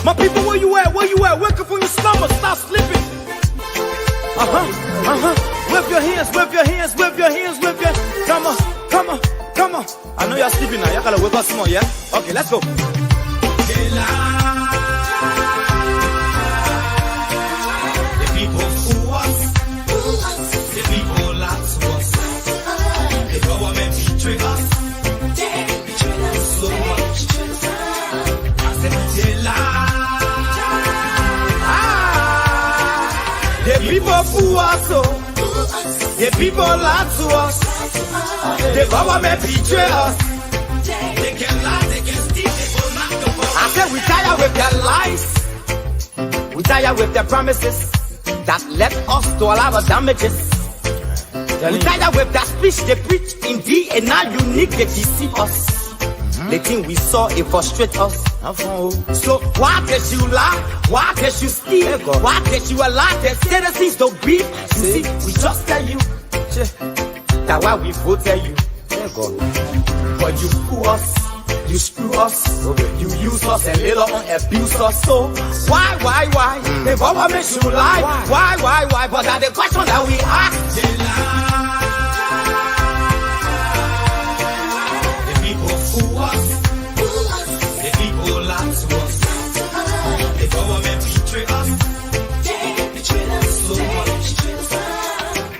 My people, where you at? Where you at? Wake up from your slumber, stop sleeping. Whip your hands, whip your hands, whip your hands, whip your. Come on, come on, come on. I know you're sleeping now. Y'all gotta wake up some more, yeah? Okay, let's go. The people fool us. The people lie to us. The government betray us. They betray us so much. I said they lie. The people fool us, oh. The people lie to us. The government betray us. They can lie, they can steal, they will not go for. I said we tired with their lies. We tired with their promises that led us to a lot of damages. We tired with their speech they preach indeed, and now unique they deceive us. The thing we saw, it frustrates us. So why can't you lie? Why can't you steal? Why can't you allow the citizens to be? You see, we just tell you that's why we voted you. But you fool us, you screw us, you use us and later on abuse us. So why? The government should lie. Why? But that's the question that we ask. They lie. The people fool us. The people lie to us. The government betray us. They betray us so much.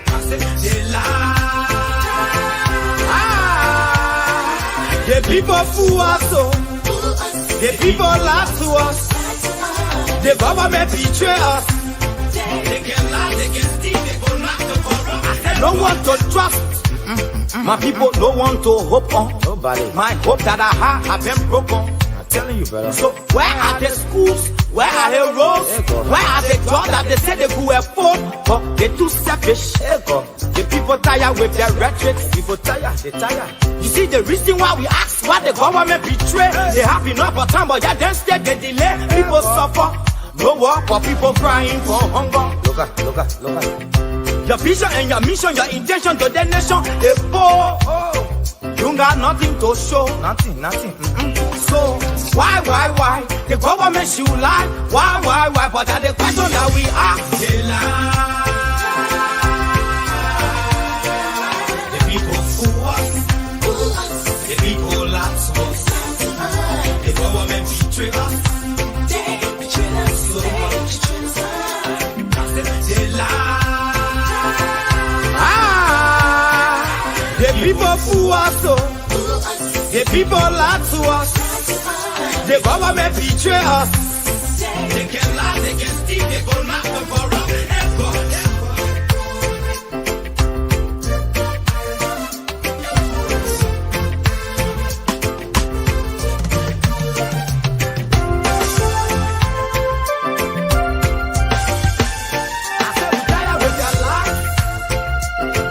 I said they lie. The people fool us, oh. The people lie to us. The government betray us. They can lie, they can steal, they will not go for. I said no one to trust. My people, no one to hope on. Nobody. My hope that I have been broken. I'm telling you, brother. So where are the schools? Where are the roads? Where are the jobs that they say they could afford? But they're too selfish. The people tired with their rhetoric. People tired, they tired. You see the reason why we ask why the government betray. They have enough of time, but yeah, then instead they delay. People suffer. No work for people crying for hunger. Look at. Your vision and your mission, your intention to the nation, they poor. You got nothing to show. Nothing. So why? The government should lie. Why? why, but at the question that we ask, they lie. The people fool us, the people lie to us, the government betray us, they betray us so much. They lie. The people fool us, the people lie to us, the government betray us. They can lie, they can steal, they go knock them for us.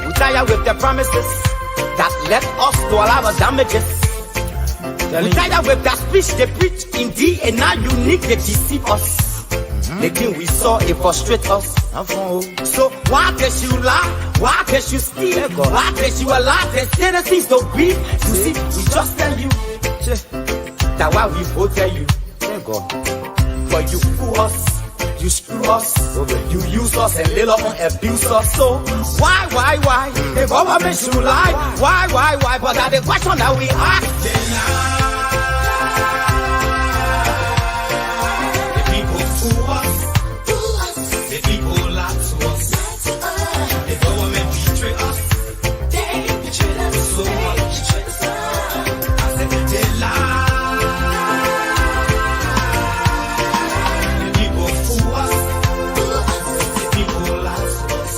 We tired with the promises that let us do all our damages. We tired with that speech they preach indeed, and now unique they deceive us. The thing we saw it frustrate us. So why can't you lie? Why can't you steal? Why can't you allow the citizens to be? You see, we just tell you that why we voted you. But you fool us, you screw us, you use us and little on abuse us. So why? The government should lie. Why? But that's the question that we ask. The people fool us, the people lie to us, the government betray us, they betray us so much. I said they lie. The people fool us, the people lie to us,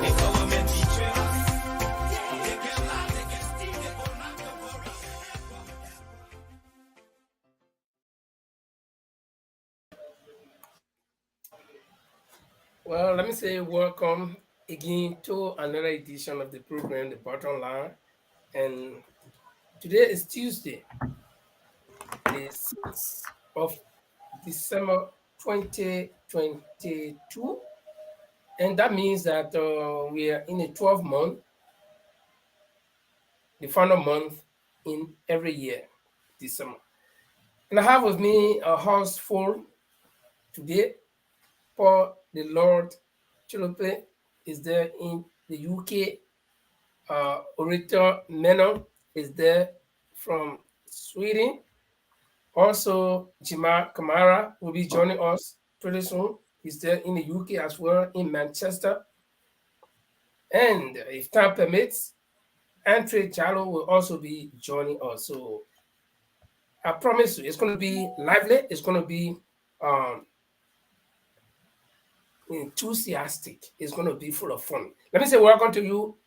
the government betray us, they can lie, they can steal, they go knock them for us. Well, let me say welcome again to another edition of the program, The Bottom Line. And today is Tuesday, the 6th of December 2022. And that means that we are in a 12th month, the final month in every year, December. And I have with me a house full today. For the Lord Chilope is there in the UK. Orator Menon is there from Sweden. Also, Jima Kamara will be joining us pretty soon. He's there in the UK as well, in Manchester. And if time permits, Andre Jalo will also be joining us. So I promise you, it's going to be lively. It's going to be enthusiastic. It's going to be full of fun. Let me say welcome to you,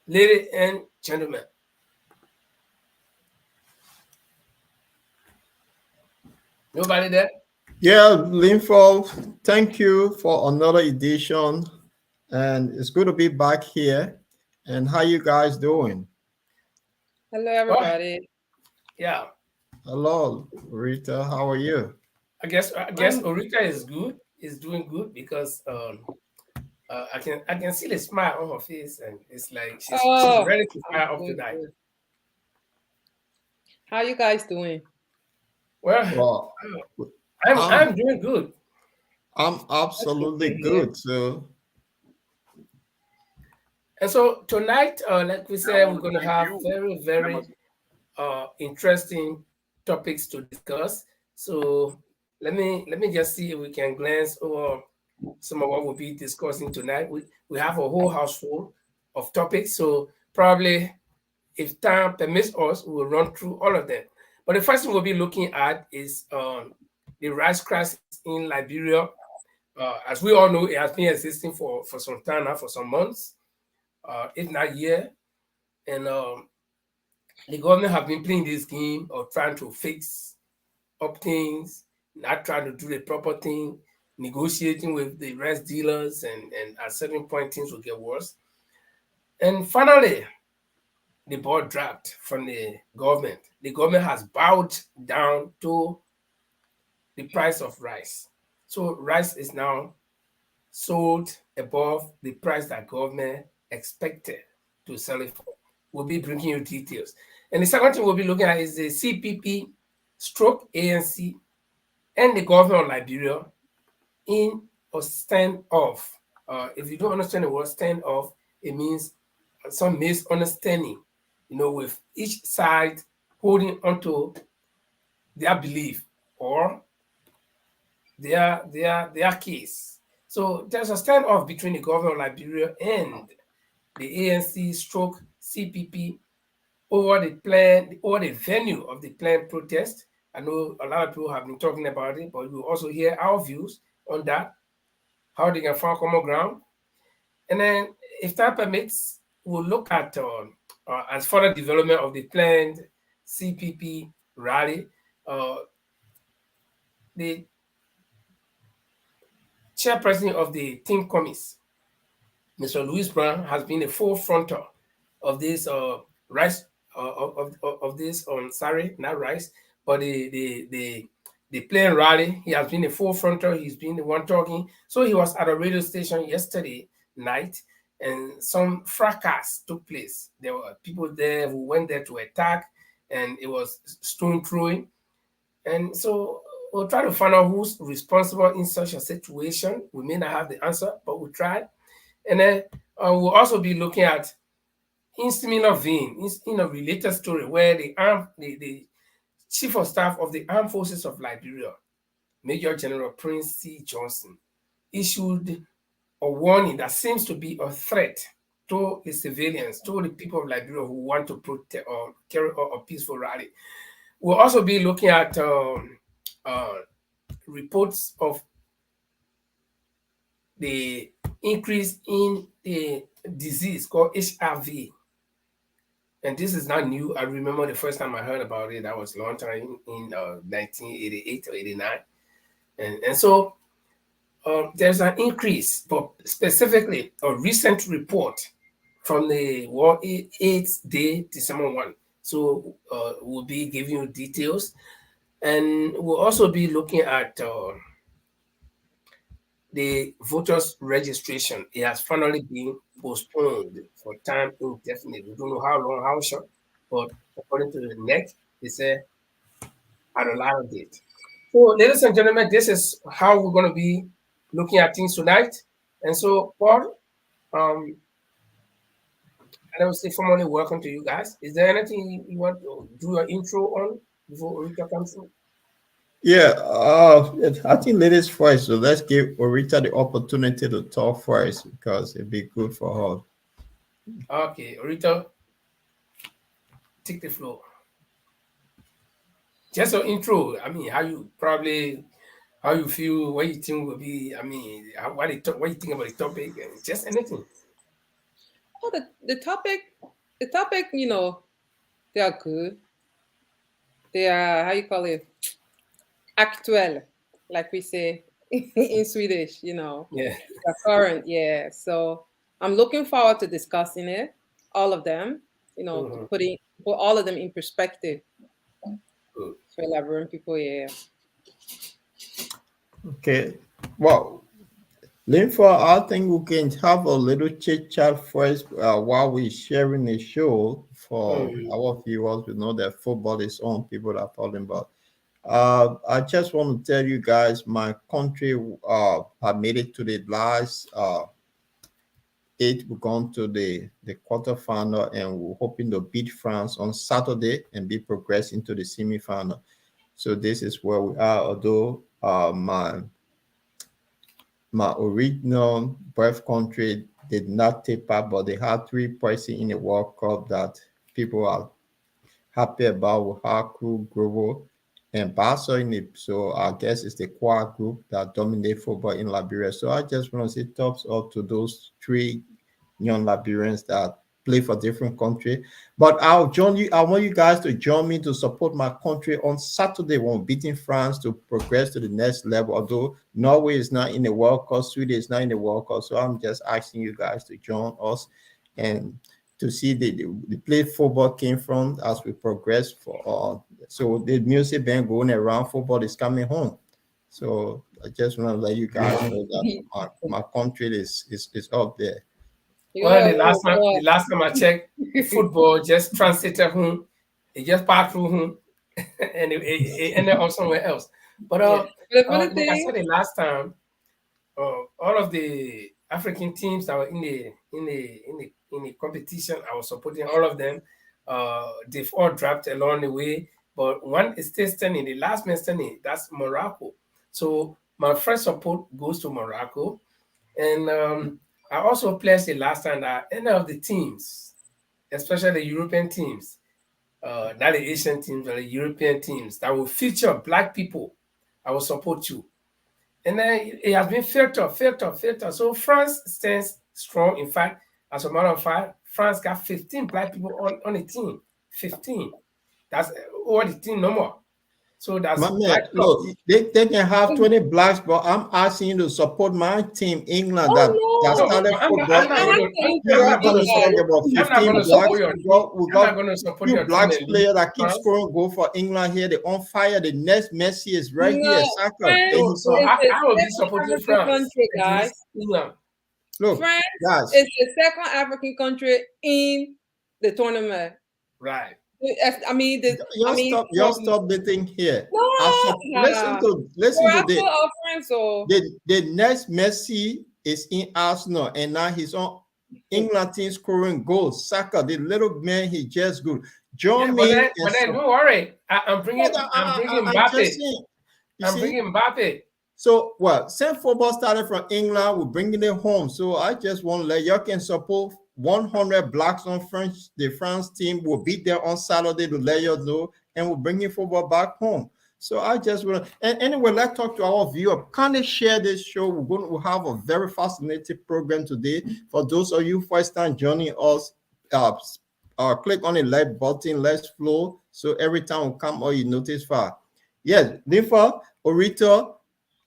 ladies and gentlemen. Nobody there? Yeah, Linford, thank you for another edition. And it's good to be back here. And how you guys doing? Hello, everybody. Yeah. Hello, Rita. How are you? I guess Orita is good. Is doing good because I can see the smile on her face, and it's like she's ready to fire up tonight. Good. How you guys doing? Well, I'm doing good. I'm absolutely good too. And so tonight, like we said, we're going to have very, very interesting topics to discuss. So let me just see if we can glance over some of what we'll be discussing tonight. We have a whole house full of topics, so probably if time permits us, we will run through all of them. But the first thing we'll be looking at is the rice crisis in Liberia. As we all know, it has been existing for some time now, for some months, if not year. And the government have been playing this game of trying to fix up things, not trying to do the proper thing, negotiating with the rice dealers, and at certain point things will get worse. And finally, the ball dropped from the government. The government has bowed down to the price of rice. So rice is now sold above the price that government expected to sell it for. We'll be bringing you details. And the second thing we'll be looking at is the CPP stroke ANC and the government of Liberia in a standoff. If you don't understand the word standoff, it means some misunderstanding, with each side holding onto their belief or their case. So there's a standoff between the government of Liberia and the ANC stroke CPP over the plan, over the venue of the planned protest. I know a lot of people have been talking about it, but we'll also hear our views on that, how they can find common ground. And then, if time permits, we'll look at as further development of the planned CPP rally. The chairperson of the team committee, Mr. Louis Brown, has been a forefronter of this rise of this sorry, not rise, but the plane rally. He has been a forefronter. He's been the one talking. So he was at a radio station yesterday night, and some fracas took place. There were people there who went there to attack, and it was stone throwing. And so we'll try to find out who's responsible in such a situation. We may not have the answer, but we'll try. And then we'll also be looking at in similar vein, in a related story, where the Chief of Staff of the Armed Forces of Liberia, Major General Prince C. Johnson, issued a warning that seems to be a threat to the civilians, to the people of Liberia who want to protest or carry out a peaceful rally. We'll also be looking at reports of the increase in a disease called HIV. And this is not new. I remember the first time I heard about it, that was a long time in 1988 or 89. And so there's an increase, but specifically a recent report from the World AIDS Day, December 1. So we'll be giving you details. And we'll also be looking at the voters registration. It has finally been postponed for time indefinite. We don't know how long, how short, but according to the NEC, they say at a later date. So, ladies and gentlemen, this is how we're going to be looking at things tonight. And so, Paul, I will say formally welcome to you guys. Is there anything you want to do an intro on before Rita comes in? Yeah, I think ladies first. So let's give Orita the opportunity to talk first because it'd be good for her. Okay, Orita, take the floor. Just an intro. I mean, how you feel, what you think will be. I mean, what you think about the topic, and just anything. Oh, the topic, they are good. They are, how you call it, actual, like we say in Swedish, Yeah. They're current, yeah. So I'm looking forward to discussing it, all of them, to put all of them in perspective. Good. For Liberian people, yeah. Okay. Well, Linfa, I think we can have a little chit chat first while we're sharing the show for our viewers. We know that football is on, people are talking about. I just want to tell you guys, my country have made it to the last 8. We've gone to the quarterfinal, and we're hoping to beat France on Saturday and be progressed into the semifinal. So this is where we are. Although my original birth country did not take part, but they had 3 persons in the World Cup that people are happy about: Haku, Grovo, and Barca in it. So I guess it's the quad group that dominate football in Liberia. So I just want to say thumbs up to those 3 young Liberians that play for different country. But I'll join you. I want you guys to join me to support my country on Saturday when we're beating France to progress to the next level. Although Norway is not in the World Cup, Sweden is not in the World Cup. So I'm just asking you guys to join us and to see the play football came from as we progress for so the music band going around, football is coming home. So I just want to let you guys know that my country is up there. Well, the last time I checked, football just transited home. It just passed through home and it ended up somewhere else. But The funny like I said thing, the last time, all of the African teams that were in the competition, I was supporting all of them. They've all dropped along the way, but one is still standing. The last man standing, that's Morocco. So my first support goes to Morocco, and I also pledged the last time that any of the teams, especially the European teams, not the Asian teams, but the European teams that will feature black people, I will support you. And then it has been filtered. So France stands strong. In fact, as a matter of fact, France got 15 black people on the team. 15. That's all the team number. So that's My man, black look, clubs. they can have 20 blacks, but I'm asking you to support my team, England, that oh no, started No, I'm not, football. I'm not I And have going to. to you're interrupt going you to guys. talk about I'm not 15 going to blacks. support your We team. got, we I'm not got going to support few your team blacks and leave player that keep France. scoring goal for England here. They're on fire. The next Messi is right here. No, Saka. And France So, he's so on. is I, the I will be second supporting African France country, guys. against England. Look, France guys, is the second African country in the tournament. Right. y'all stop the thing here. Listen No, to Morocco this. or France or The next Messi is in Arsenal, and now he's on England team scoring goals. Saka, the little man, he just good. Yeah, Join but me then, and don't worry. I'm bringing, But I'm bringing I'm just Mbappe. saying. You I'm see, bringing Mbappe. so well, since football started from England, we're bringing it home. So I just want to let y'all can support 100 blacks on French. The France team will be there on Saturday to let you know, and we're bringing football back home. So I just want to, and anyway, let's talk to our viewer. Kind of share this show. We're going to have a very fascinating program today. For those of you first time joining us, click on the like button, let's flow. So every time we come on, you notice far. Yes, Nifa, Orito,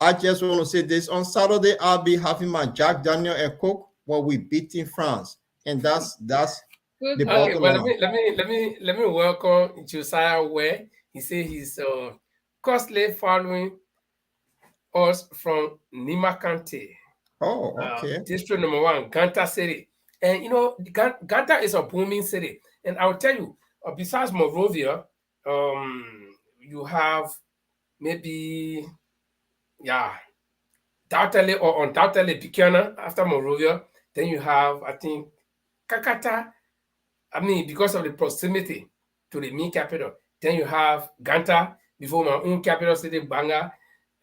I just want to say this. On Saturday, I'll be having my Jack Daniel and Coke while we beating France. And that's good the luck. Okay, bottom well, line. let me welcome Josiah Ware. He said he's costly following us from Nimakante, Oh, okay. district number 1, Ganta City. And you know, Ganta is a booming city. And I'll tell you, besides Monrovia, you have maybe, yeah, doubtedly or undoubtedly Buchanan after Monrovia. Then you have, I think, Kakata. I mean, because of the proximity to the main capital. Then you have Ganta before my own capital city, Banga.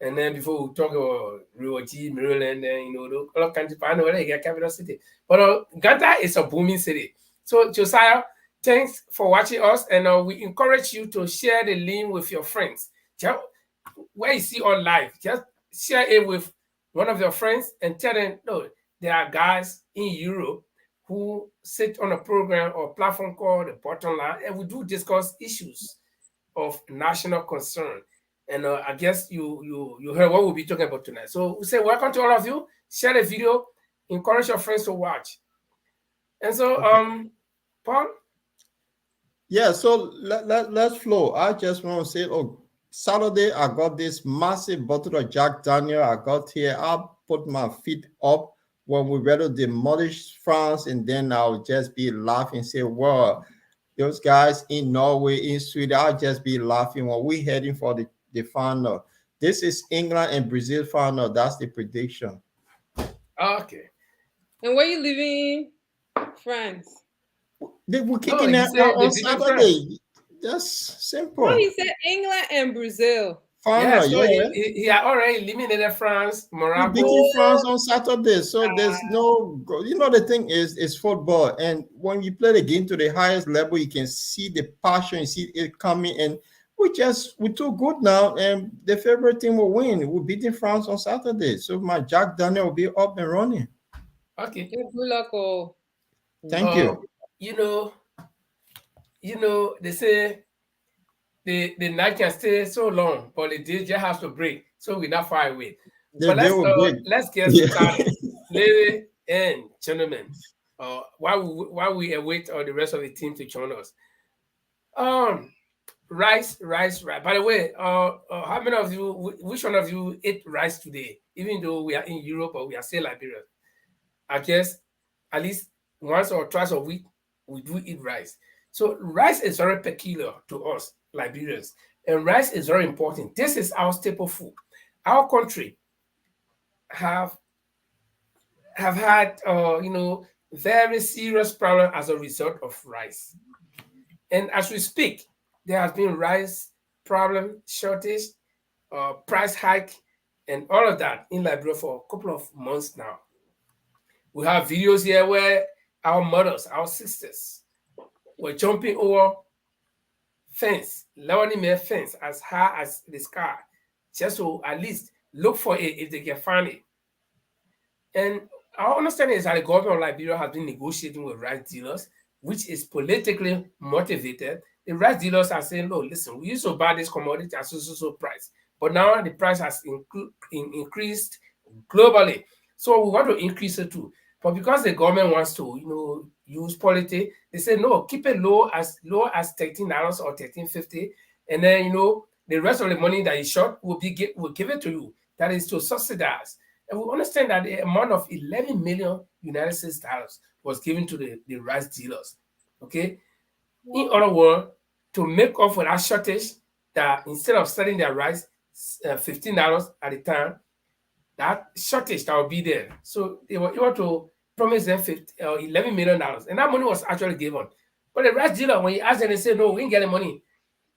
And then before we talk about Rioji, Maryland, and all kinds of, I know where they get capital city. But Ganta is a booming city. So, Josiah, thanks for watching us. And we encourage you to share the link with your friends. Just, where you see on live, just share it with one of your friends and tell them, no, there are guys in Europe who sit on a program or platform called the Bottom Line, and we do discuss issues of national concern. And I guess you heard what we'll be talking about tonight. So we say welcome to all of you. Share the video, encourage your friends to watch. And so, Paul. Yeah, so let's flow. I just want to say, Saturday I got this massive bottle of Jack Daniel. I got here. I'll put my feet up when we ready to demolish France, and then I'll just be laughing, say, well, those guys in Norway, in Sweden, I'll just be laughing when we're heading for the final. This is England and Brazil final. That's the prediction. Okay. And where you living in France? They were No, kicking he out said they on beat France. Saturday. That's simple. Oh, he said England and Brazil. Yeah, Final, so yeah. he had already eliminated France, We Morocco. beating France on Saturday, so there's no. The thing is football, and when you play the game to the highest level, you can see the passion, you see it coming, and we're too good now, and the favorite team will win. We're beating France on Saturday, so my Jack Daniel will be up and running. Okay. Good luck, oh. Thank you. They say the night can stay so long, but the day just has to break. So we're not far away. But let's get started. Ladies and gentlemen, while we await the rest of the team to join us. Rice. By the way, how many of you, which one of you ate rice today? Even though we are in Europe or we are still Liberia, I guess at least once or twice a week we do eat rice. So rice is very peculiar to us Liberians. And rice is very important. This is our staple food. Our country have had very serious problem as a result of rice. And as we speak, there has been rice problem, shortage, price hike, and all of that in Liberia for a couple of months now. We have videos here where our mothers, our sisters, were jumping over fence, leveling their fence as high as the sky, just to at least look for it if they can find it. And our understanding is that the government of Liberia has been negotiating with rice dealers, which is politically motivated. The rice dealers are saying, "No, listen, we used to buy this commodity at so price, but now the price has increased globally, so we want to increase it too." But because the government wants to, use politics, they say no, keep it low as $13 or $13.50, and then the rest of the money that is short will give it to you. That is to subsidize. And we understand that the amount of 11 million United States dollars was given to the rice dealers. Okay. In other words, to make up for that shortage, that instead of selling their rice $15 at a time, that shortage that will be there. So they were able to promise them $11 million, and that money was actually given. But the rice dealer, when you ask them, they say, "No, we didn't get the money."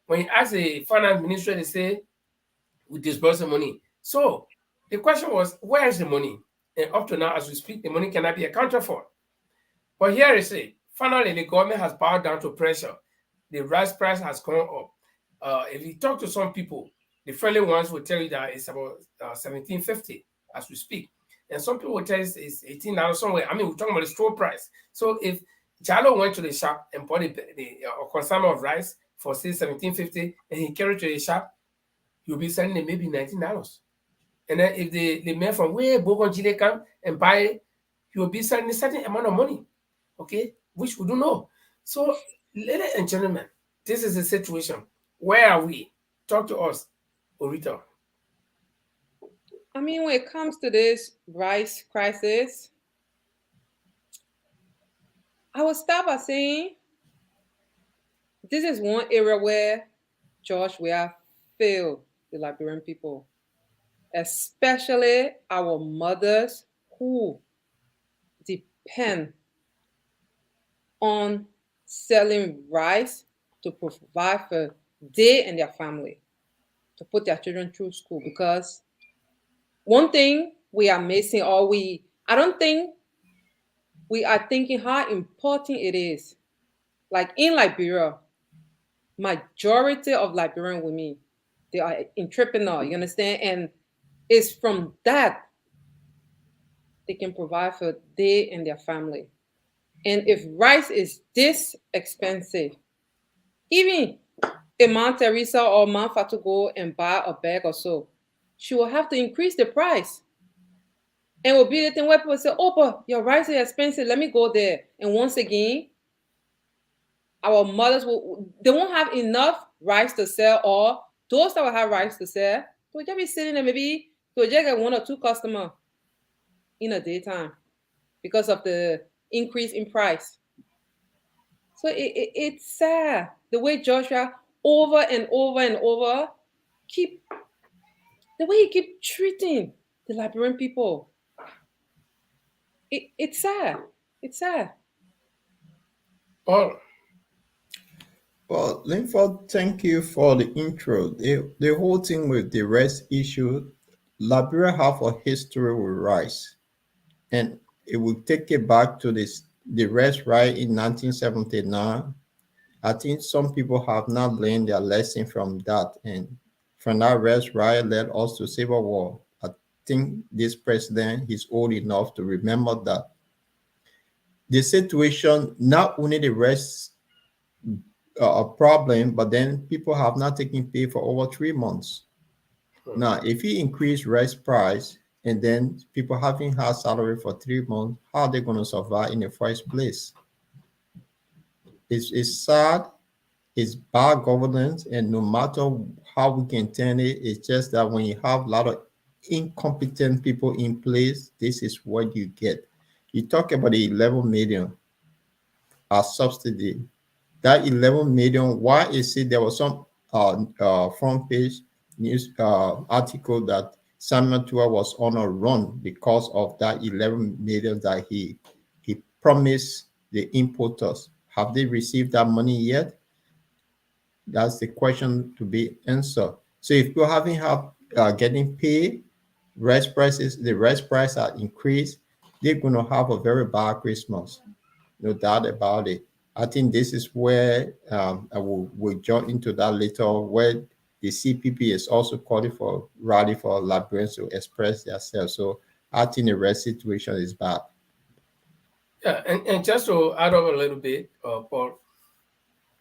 When you ask the finance ministry, they say, "We disburse the money." So the question was, where is the money? And up to now, as we speak, the money cannot be accounted for. But here is it. Finally, the government has bowed down to pressure. The rice price has gone up. If you talk to some people, the friendly ones will tell you that it's about $17.50 as we speak. And some people will tell you it's $18 somewhere. I mean, we're talking about the store price. So if Jalo went to the shop and bought a consignment of rice for, say, $17.50, and he carried to the shop, you'll be selling it maybe $19. And then if the man from where Bogon come and buy it, he will be selling a certain amount of money, okay, which we don't know. So, ladies and gentlemen, this is the situation. Where are we? Talk to us, Orita. I mean, when it comes to this rice crisis, I will start by saying this is one area where George, we have failed the Liberian people, especially our mothers who depend on selling rice to provide for they and their family, to put their children through school. Because one thing we are missing, I don't think we are thinking how important it is. Like in Liberia, majority of Liberian women, they are entrepreneur, you understand? And it's from that they can provide for they and their family. And if rice is this expensive, even a Mount Teresa or Mount Fatu go and buy a bag or so, she will have to increase the price. And will be the thing where people say, "Oh, but your rice is expensive. Let me go there." And once again, our mothers they won't have enough rice to sell, or those that will have rice to sell, they'll just be sitting there, maybe they'll just get one or two customers in a daytime because of the increase in price. So it's sad the way Joshua over and over and over the way he keep treating the Liberian people. It's sad. It's sad. Paul. Well, Linford, thank you for the intro. The whole thing with the rice issue, Liberia have a history with rice, and it will take it back to the rice riot in 1979. I think some people have not learned their lesson from that, and from that rice riot led us to civil war. I think this president is old enough to remember that. The situation, not only the rice a problem, but then people have not taken pay for over 3 months. Now, if you increase rice price and then people having had salary for 3 months, how are they going to survive in the first place? It's sad. It's bad governance, and no matter how we can turn it, it's just that when you have a lot of incompetent people in place, this is what you get. You talk about the 11 million as subsidy. That 11 million, why is it there was some front page news article that Samuel Tua was on a run because of that 11 million that he promised the importers. Have they received that money yet? That's the question to be answered. So if you haven't have getting paid, the rice price are increased, they're gonna have a very bad Christmas, no doubt about it. I think this is where I will jump into that later, where the CPP is also calling for rally for Liberians to express themselves. So I think the rest situation is bad. Yeah, and just to add on a little bit, Paul,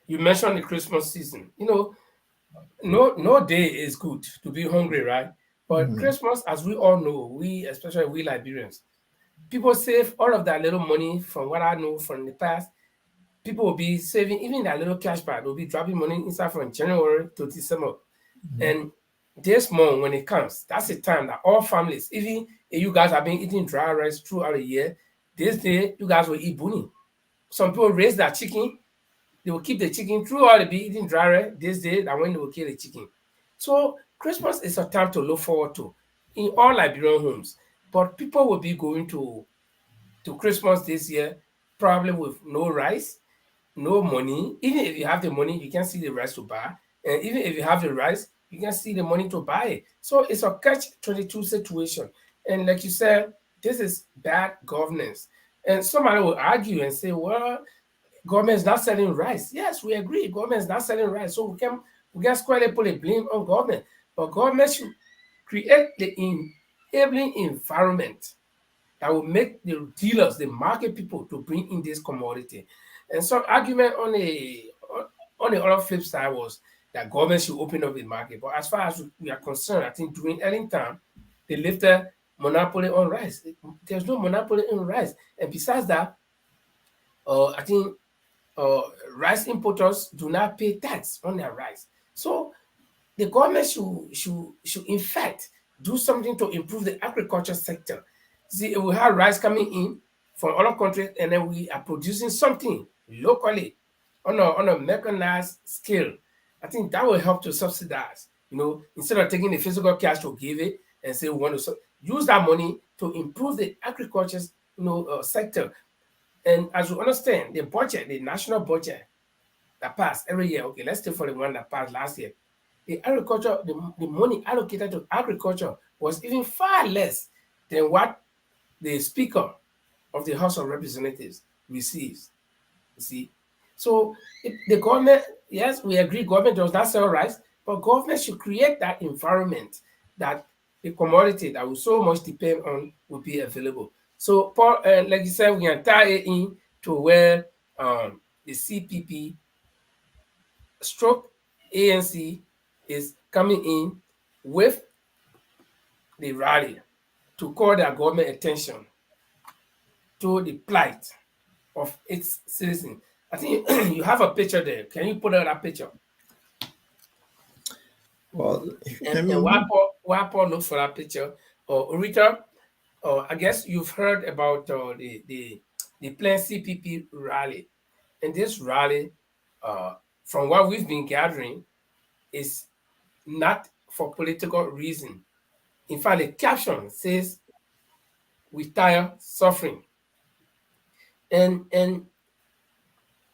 you mentioned the Christmas season. You know, no day is good to be hungry, right? But Mhm. Christmas, as we all know, we, especially we Liberians, people save all of that little money. From what I know from the past, people will be saving even that little cash bag. They'll be dropping money inside from January to December. And this month, when it comes, that's the time that all families, even if you guys have been eating dry rice throughout the year, this day you guys will eat buni. Some people raise their chicken, they will keep the chicken throughout the be eating dry rice this day, that when they will kill the chicken. So Christmas is a time to look forward to in all Liberian homes. But people will be going to Christmas this year probably with no rice, no money. Even if you have the money, you can't see the rice to buy. And even if you have the rice, you can't see the money to buy it. So it's a catch-22 situation. And like you said, this is bad governance. And somebody will argue and say, well, government is not selling rice. Yes, we agree. Government is not selling rice. So we can squarely put a blame on government. But government should create the enabling environment that will make the dealers, the market people, to bring in this commodity. And some argument on the other flip side was that government should open up the market. But as far as we are concerned, I think during early time, they lifted monopoly on rice. There's no monopoly on rice. And besides that, I think uh, rice importers do not pay tax on their rice. So the government should in fact do something to improve the agriculture sector. See, if we have rice coming in from other countries and then we are producing something locally on a mechanized scale, I think that will help to subsidize. You know, instead of taking the physical cash to give it and say we want to use that money to improve the agriculture, sector. And as you understand, the budget, the national budget that passed every year. Okay, let's take for the one that passed last year. The money allocated to agriculture was even far less than what the Speaker of the House of Representatives receives. You see, so the government, yes, we agree, government does not sell rice, but government should create that environment that the commodity that we so much depend on will be available. So, Paul, like you said, we can tie it in to where the CPP stroke ANC is coming in with the rally to call their government attention to the plight of its citizens. I think you have a picture there. Can you put out that picture? Well, let And me. while Paul looks for that picture, Rita, I guess you've heard about the planned CPP rally. And this rally, from what we've been gathering, is not for political reason. In fact, the caption says, "We tire suffering." And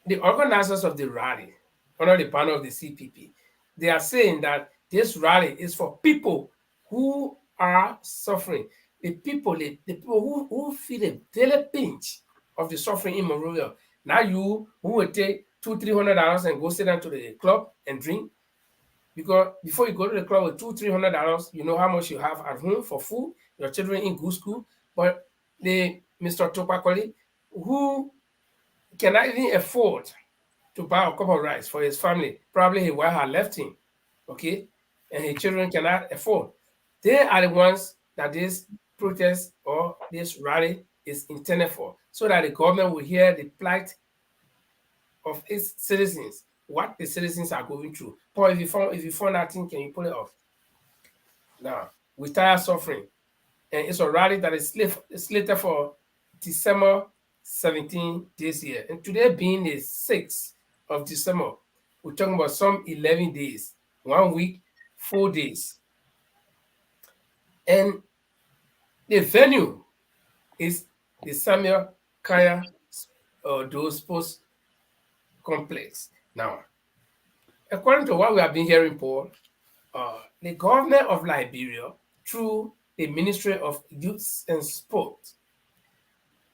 the organizers of the rally, under the banner of the CPP, they are saying that this rally is for people who are suffering. The people who feel a daily pinch of the suffering in Monrovia. Now you who will take $200-300 and go sit down to the club and drink, because before you go to the club with $200-300, you know how much you have at home for food, your children in good school. But the Mr. Topakoli, who cannot even afford to buy a cup of rice for his family, probably his wife had left him, okay, and his children cannot afford. They are the ones that this protest or this rally is intended for, so that the government will hear the plight of its citizens, what the citizens are going through. Paul, if you found that thing, can you pull it off? Now, we tired suffering, and it's a rally that is slated for December 17 this year. And today being the 6th of December, we're talking about some 11 days 1 week, 4 days. And the venue is the Samuel Kaya Sports Complex. Now, according to what we have been hearing, Paul, the government of Liberia, through the Ministry of Youth and Sport,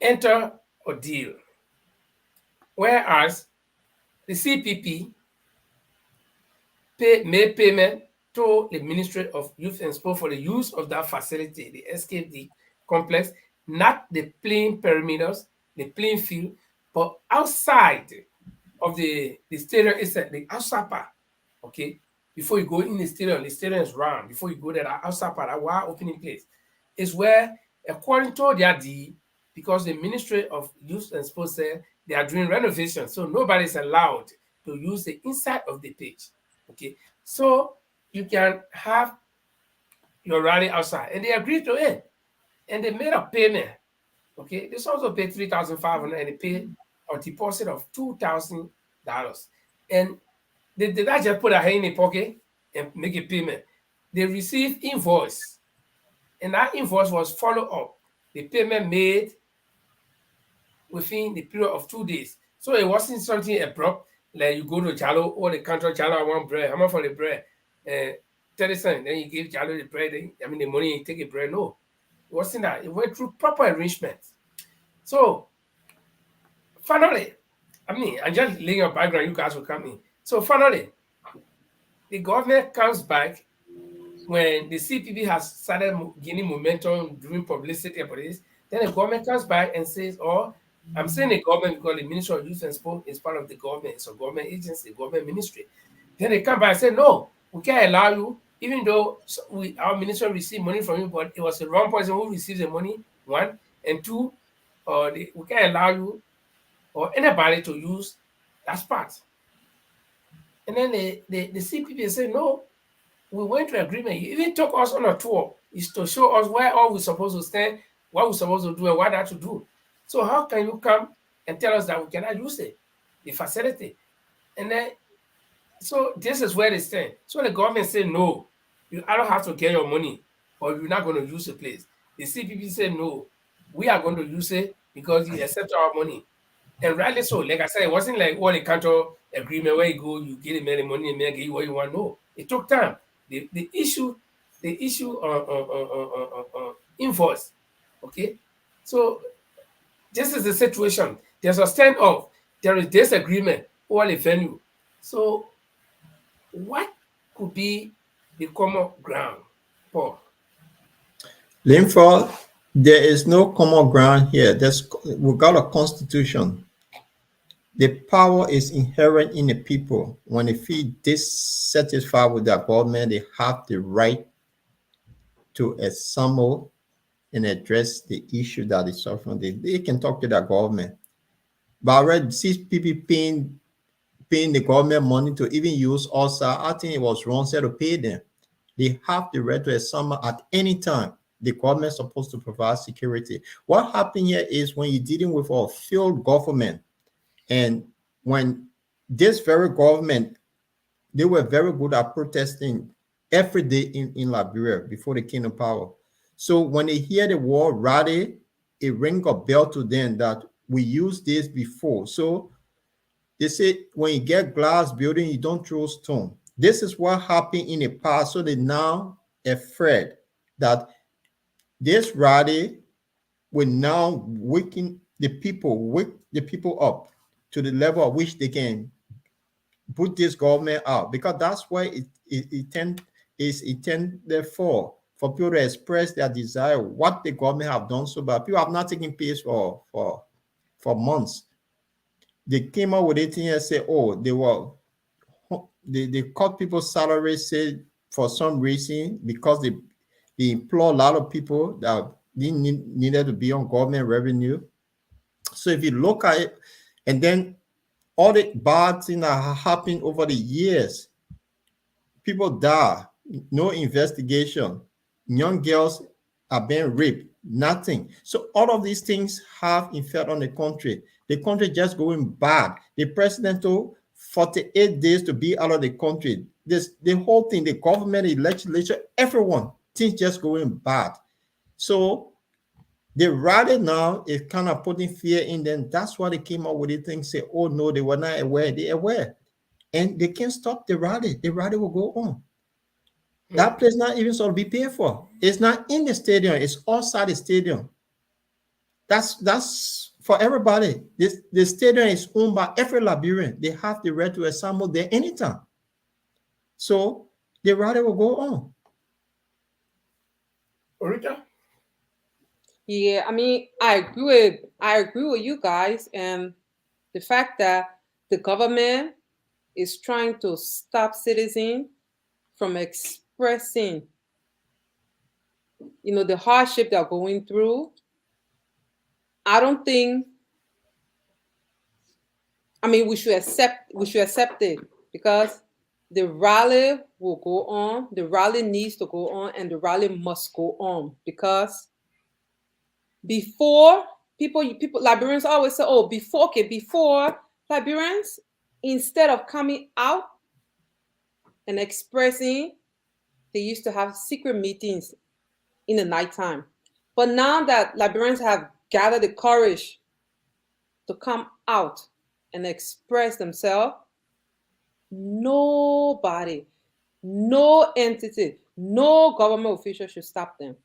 enter a deal, whereas the CPP made payment to the Ministry of Youth and Sport for the use of that facility, the SKD complex, not the playing perimeters, the playing field, but outside of the stadium itself, the outside part. Okay, before you go in the stadium is round. Before you go there, the outside part, that wide opening place, is where, according to their deed, because the Ministry of Youth and Sports said they are doing renovation, so nobody is allowed to use the inside of the pitch. Okay, so you can have your rally outside, and they agreed to it, and they made a payment. Okay, this also paid $3,500, and they paid a deposit of $2,000, and they did not just put a hand in the pocket and make a payment. They received invoice, and that invoice was followed up. The payment made within the period of 2 days, so it wasn't something abrupt. Like you go to Jalo or the counter, Jalo, I want bread. How much for the bread? 30 cents. Then you give Jalo the bread. The money, you take a bread. No, it wasn't that. It went through proper arrangement. So finally, I'm just laying a background. You guys will come in. So finally, the government comes back when the CPP has started gaining momentum, doing publicity about this. Then the government comes back and says, "Oh, I'm saying the government because the Ministry of Youth and Sport is part of the government. It's a government agency, government ministry." Then they come back and say, "No, we can't allow you, even though our minister received money from you, but it was the wrong person who received the money, one. And two, we can't allow you or anybody to use that spot." And then the CPP say, "No, we went to agreement. You even took us on a tour. Is to show us where all we're supposed to stand, what we're supposed to do, and what not to do. So how can you come and tell us that we cannot use it, the facility?" And then, so this is where they stand. So the government say, "No, you either have to get your money or you're not going to use the place." The CPP say, "No, we are going to use it because you accept our money." And rightly so. Like I said, it wasn't like all the counter agreement where you go, you get the money and get you what you want. No, it took time. The issue invoice. Okay, so this is the situation. There's a standoff. There is disagreement over the venue. So what could be the common ground, Paul? Linford, there is no common ground here. We've got a constitution. The power is inherent in the people. When they feel dissatisfied with their government, they have the right to assemble and address the issue that is suffering. They can talk to their government. But I already see people paying the government money to even use us. I think it was wrong to pay them. They have the right to assemble at any time. The government is supposed to provide security. What happened here is when you're dealing with a field government, and when this very government, they were very good at protesting every day in Liberia before they came to power. So when they hear the word rally, it rings a bell to them that we used this before. So they say when you get glass building, you don't throw stone. This is what happened in the past. So they now afraid that this rally will now wake the people up to the level at which they can put this government out, because that's why it intended for people to express their desire, what the government have done so bad. People have not taken peace for months. They came out with a thing and said, "Oh, they cut people's salaries, say for some reason, because they employ a lot of people that needed to be on government revenue." So if you look at it, and then all the bad things that have happened over the years, people die, no investigation, young girls are being raped, nothing. So all of these things have effect on the country. The country just going bad. The president told 48 days to be out of the country. the whole thing, the government, the legislature, everyone, things just going bad. So the rally now is kind of putting fear in them. That's why they came up with the thing, say, oh no, they were not aware, they aware. And they can't stop the rally. The rally will go on. That place not even sort of be paid for. It's not in the stadium, it's outside the stadium. That's for everybody. The stadium is owned by every Liberian. They have the right to assemble there anytime. So the rally will go on. Orita? Yeah, I mean, I agree with you guys, and the fact that the government is trying to stop citizens from expressing, the hardship they're going through. I don't think. I mean, we should accept it, because the rally will go on. The rally needs to go on, and the rally must go on, because before people Liberians always say, oh, before Liberians, instead of coming out and expressing, they used to have secret meetings in the nighttime. But now that Liberians have gathered the courage to come out and express themselves, nobody, no entity, no government official should stop them,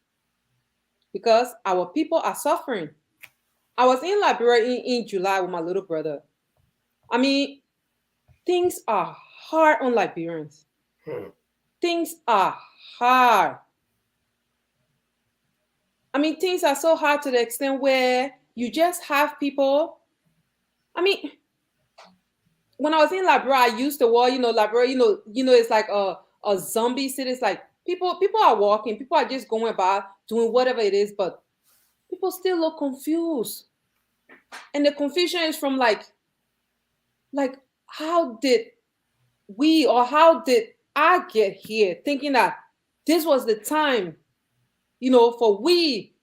because our people are suffering. I was in Liberia in July with my little brother. I mean, things are hard on Liberians. Things are hard. I mean, things are so hard to the extent where you just have people. I mean, when I was in Liberia, I used the word, Liberia, it's like a zombie city. It's like people are walking, people are just going about doing whatever it is, but people still look confused. And the confusion is from like how did I get here thinking that this was the time, for we,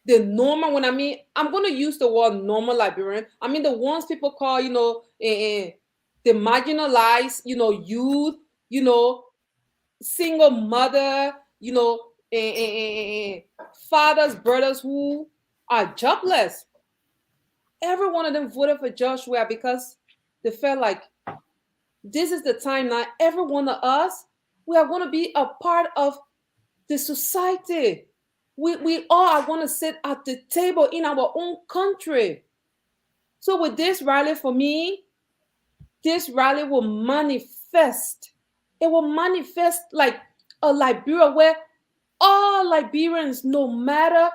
the normal, when I'm going to use the word normal Liberian. I mean, the ones people call, the marginalized, youth, single mother, fathers, brothers who are jobless. Every one of them voted for Joshua because they felt like this is the time now. Every one of us, we are going to be a part of the society. We all are going to sit at the table in our own country. So with this rally, for me, this rally will manifest. It will manifest like a Liberia where all Liberians, no matter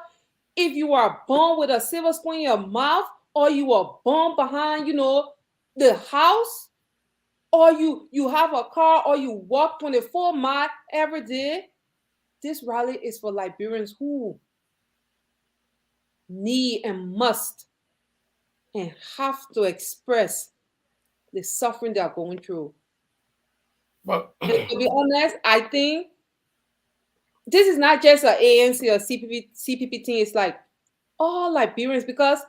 if you are born with a silver spoon in your mouth, or you are born behind, the house, or you have a car, or you walk 24 miles every day, this rally is for Liberians who need and must and have to express the suffering they are going through. But to be honest, I think this is not just an ANC or CPP thing. It's like all Liberians, because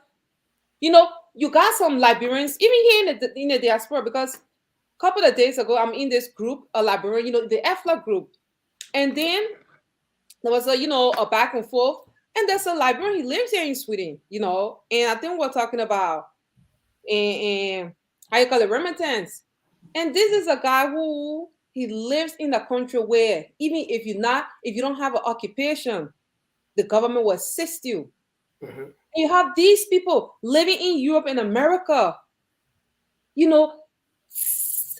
you got some Liberians even here in the diaspora. Because a couple of days ago, I'm in this group, a Liberian, the EFLA group, and then there was a back and forth, and there's a Liberian. He lives here in Sweden, and I think we're talking about and how you call it, remittance. And this is a guy who he lives in a country where even if you don't have an occupation, the government will assist you. Mm-hmm. You have these people living in Europe and America,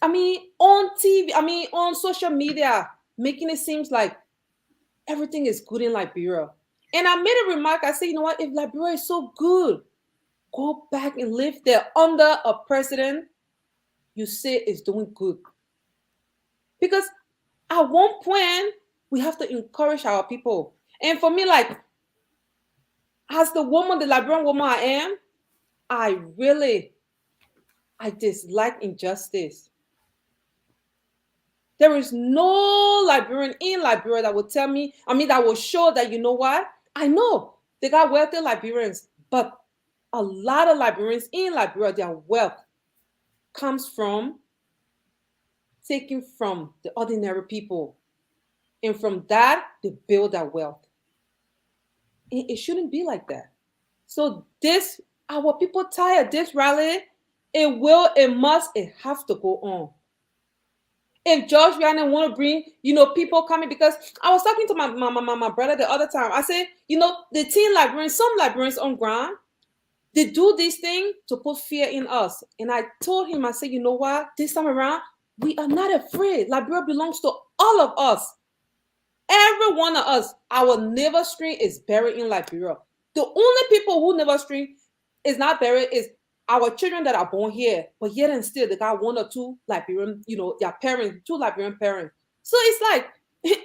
on TV, on social media, making it seem like everything is good in Liberia. And I made a remark. I said, you know what? If Liberia is so good, go back and live there under a president you say is doing good. Because at one point, we have to encourage our people. And for me, like, as the Liberian woman I am, I dislike injustice. There is no Liberian in Liberia that will tell me, that will show that, you know what? I know they got wealthy Liberians, but a lot of Liberians in Liberia, their wealth comes from taken from the ordinary people. And from that, they build their wealth. It shouldn't be like that. So this, our people tired this rally. It have to go on. If George Rhiannon want to bring, people coming, because I was talking to my brother the other time. I said, the teen librarians, some librarians on ground, they do this thing to put fear in us. And I told him, I said, you know what? This time around, we are not afraid. Liberia belongs to all of us. Every one of us, our neighbor stream is buried in Liberia. The only people who never stream is not buried is our children that are born here, but yet and still they got one or two Liberian, their parents, two Liberian parents. So it's like, if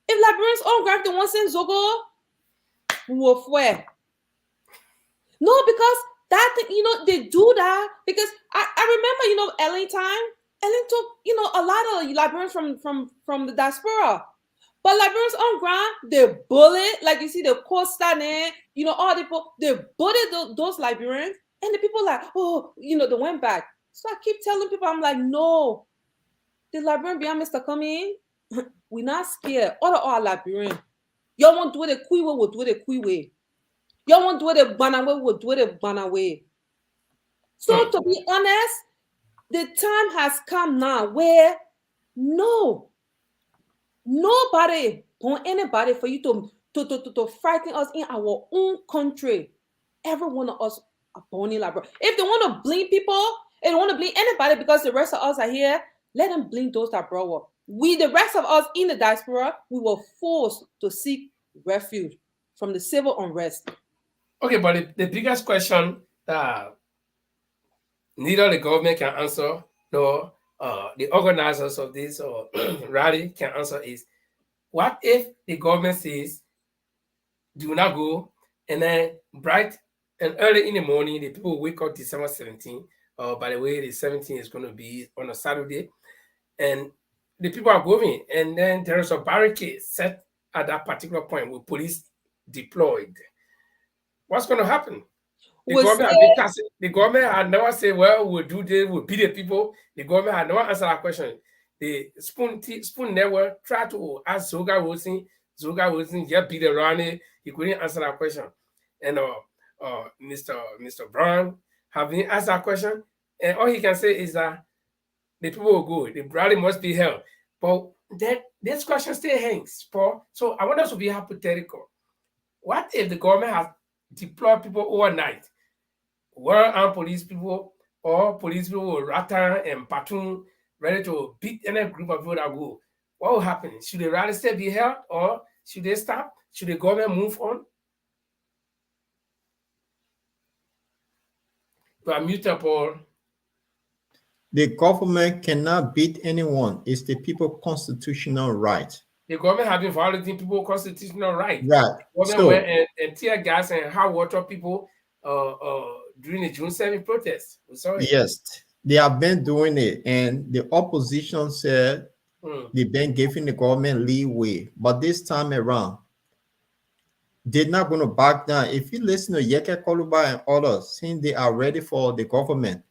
Liberians all grab the one in Zogo, where? No, because that thing, they do that because I remember, Ellen time, Ellen took, a lot of Liberians from the diaspora. But Liberians on ground, they bullet, like you see the Costa there, all the people, they bullied those Liberians. And the people like, they went back. So I keep telling people, I'm like, no. The Liberian behind Mr. Coming, we're not scared. All our Liberian. Y'all want to do it the Kui way, we'll do it the Kui way. Y'all want to do it the Bana way, we'll do it the Bana way. So to be honest, the time has come now where nobody want anybody for you to frighten us in our own country. Every one of us are born in Liberia. If they want to blame people, if they want to blame anybody because the rest of us are here, let them blame those that brought up. We, the rest of us in the diaspora, we were forced to seek refuge from the civil unrest. Okay, but the biggest question that neither the government can answer nor the organizers of this rally can answer is, what if the government says, do not go, and then bright and early in the morning, the people wake up December 17th. By the way, the 17th is going to be on a Saturday, and the people are going, and then there is a barricade set at that particular point with police deployed. What's going to happen? The government had never said, well, we'll do this, we'll beat the people. The government had never answered that question. The Spoon Network tried to ask Zoga Wilson just beat around it. He couldn't answer that question. And Mr. Brown having asked that question, and all he can say is that the people will go, the rally must be held. But this question still hangs, Paul. So I want us to be hypothetical. What if the government has deployed people overnight? Well-armed police people or police people with Rattan and Platoon ready to beat any group of people that go? What will happen? Should the rally still be held, or should they stop? Should the government move on? You are muted, Paul. The government cannot beat anyone. It's the people's constitutional right. The government have been violating people's constitutional right. Right. The government went and tear gas and hot water people during the June 7th protest. Sorry. Yes, they have been doing it, and the opposition said they've been giving the government leeway, but this time around, they're not going to back down. If you listen to Yeke Koluba and others, saying they are ready for the government,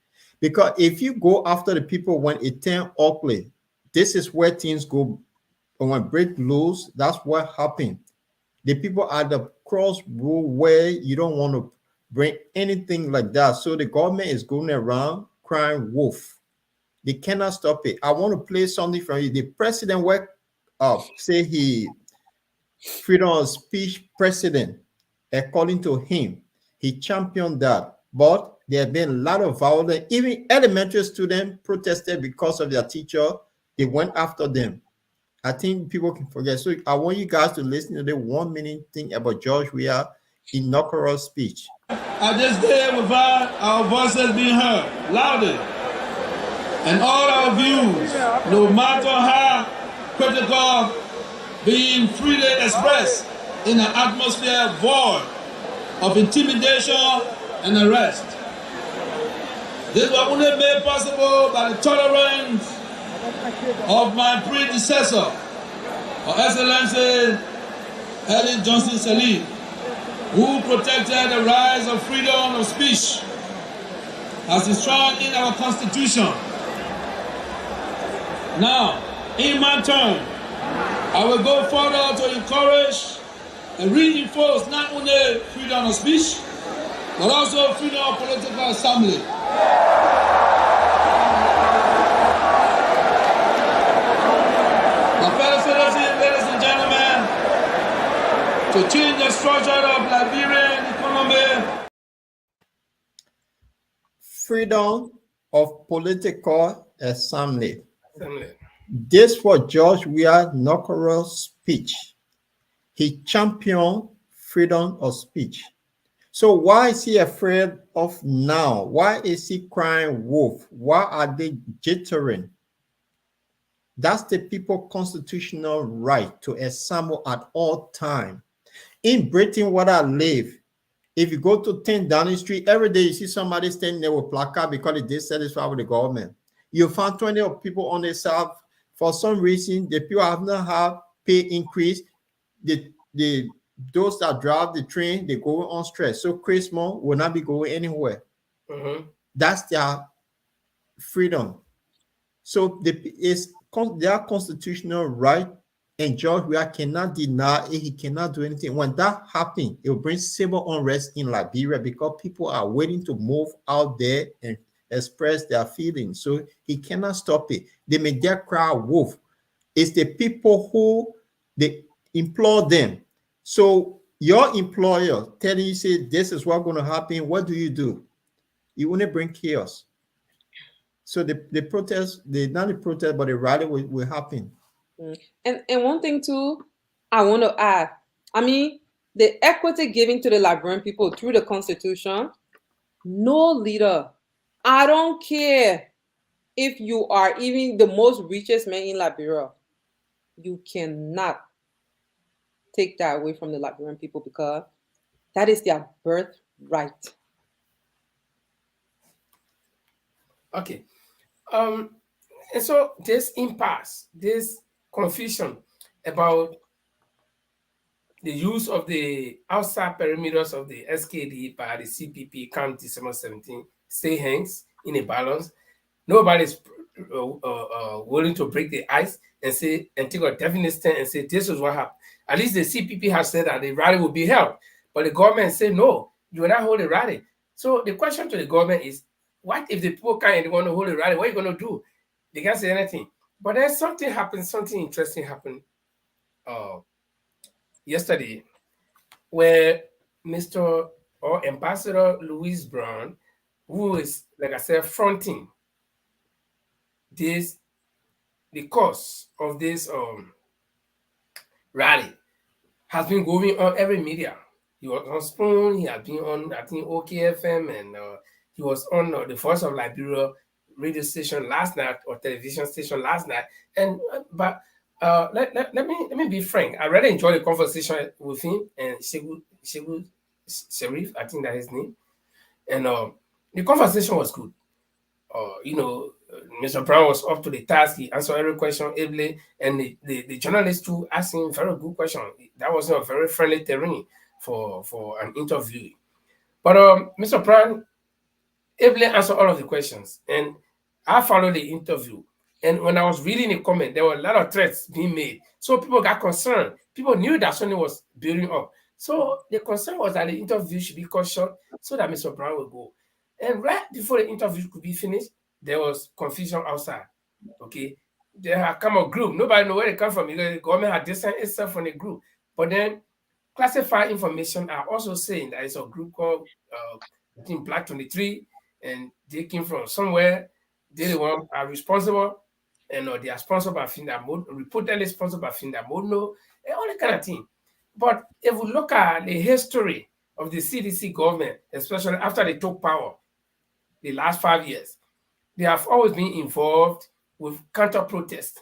because if you go after the people when it turns ugly, this is where things go. When break loose, that's what happened. The people at the crossroad where you don't want to bring anything like that. So the government is going around crying wolf. They cannot stop it. I want to play something from you. The president say he freedom of speech president. According to him, he championed that. But there have been a lot of violence. Even elementary students protested because of their teacher. They went after them. I think people can forget. So I want you guys to listen to the 1 minute thing about George Weah inaugural speech. At this day, without our voices being heard loudly, and all our views, no matter how critical, being freely expressed in an atmosphere void of intimidation and arrest. This was only made possible by the tolerance of my predecessor, Her Excellency Ellen Johnson Sirleaf, who protected the rights of freedom of speech as is strong in our Constitution. Now, in my turn, I will go further to encourage and reinforce not only freedom of speech, but also freedom of political assembly. My fellow citizens, ladies and gentlemen, to change the structure of Liberian economy. Freedom of political assembly. Assembly. This was George Weah Nokoro's speech. He championed freedom of speech. So why is he afraid of now? Why is he crying wolf? Why are they jittering? That's the people's constitutional right to assemble at all time. In Britain, where I live, if you go to 10 Downing Street, every day you see somebody standing there with placard because they dissatisfied with the government. You find 20 people on the south. For some reason, the people have not had pay increase. Those that drive the train, they go on stress. So Christmas will not be going anywhere. That's their freedom. So it's their constitutional right, and George Weah cannot deny it. He cannot do anything. When that happens, it will bring civil unrest in Liberia because people are waiting to move out there and express their feelings. So he cannot stop it. They may dare cry wolf. It's the people who they implore them. So your employer telling you, say, this is what's going to happen. What do? You want to bring chaos. So the protest, not the protest, but the rally will happen. And one thing too, I want to add. I mean, the equity given to the Liberian people through the Constitution, no leader. I don't care if you are even the most richest man in Liberia, you cannot take that away from the Liberian people because that is their birthright. Okay. And so this impasse, this confusion about the use of the outside perimeters of the SKD by the CPP come December 17 still hangs in a balance. Nobody's willing to break the ice and say and take a definite stand and say this is what happened. At least the CPP has said that the rally will be held, but the government said no, you will not hold a rally. So the question to the government is, what if the people can't want to hold a rally? What are you going to do? They can't say anything. But then something happened, something interesting happened yesterday, where Mr. or Ambassador Louis Brown, who is, like I said, fronting the cause of this rally, has been going on every media. He was on Spoon, he has been on, I think, OKFM, and he was on the Voice of Liberia radio station last night, or television station last night. And but let me be frank. I really enjoyed the conversation with him and Shegu Sharif, I think that's his name. And the conversation was good. Mr. Brown was up to the task. He answered every question ably, and the journalist too asked him very good question. That was a very friendly terrain for an interview. But Mr. Brown ably answered all of the questions, and I followed the interview. And when I was reading the comment, there were a lot of threats being made. So people got concerned. People knew that something was building up. So the concern was that the interview should be cut short so that Mr. Brown will go. And right before the interview could be finished, there was confusion outside. Okay, there had come a group. Nobody knew where they come from because the government had distanced itself from the group. But then classified information are also saying that it's a group called Black 23, and they came from somewhere. They the one are responsible, and they are sponsored by Finda Mod, reportedly sponsored by Finda Modno, and all that kind of thing. But if we look at the history of the CDC government, especially after they took power, the last 5 years, they have always been involved with counter-protest.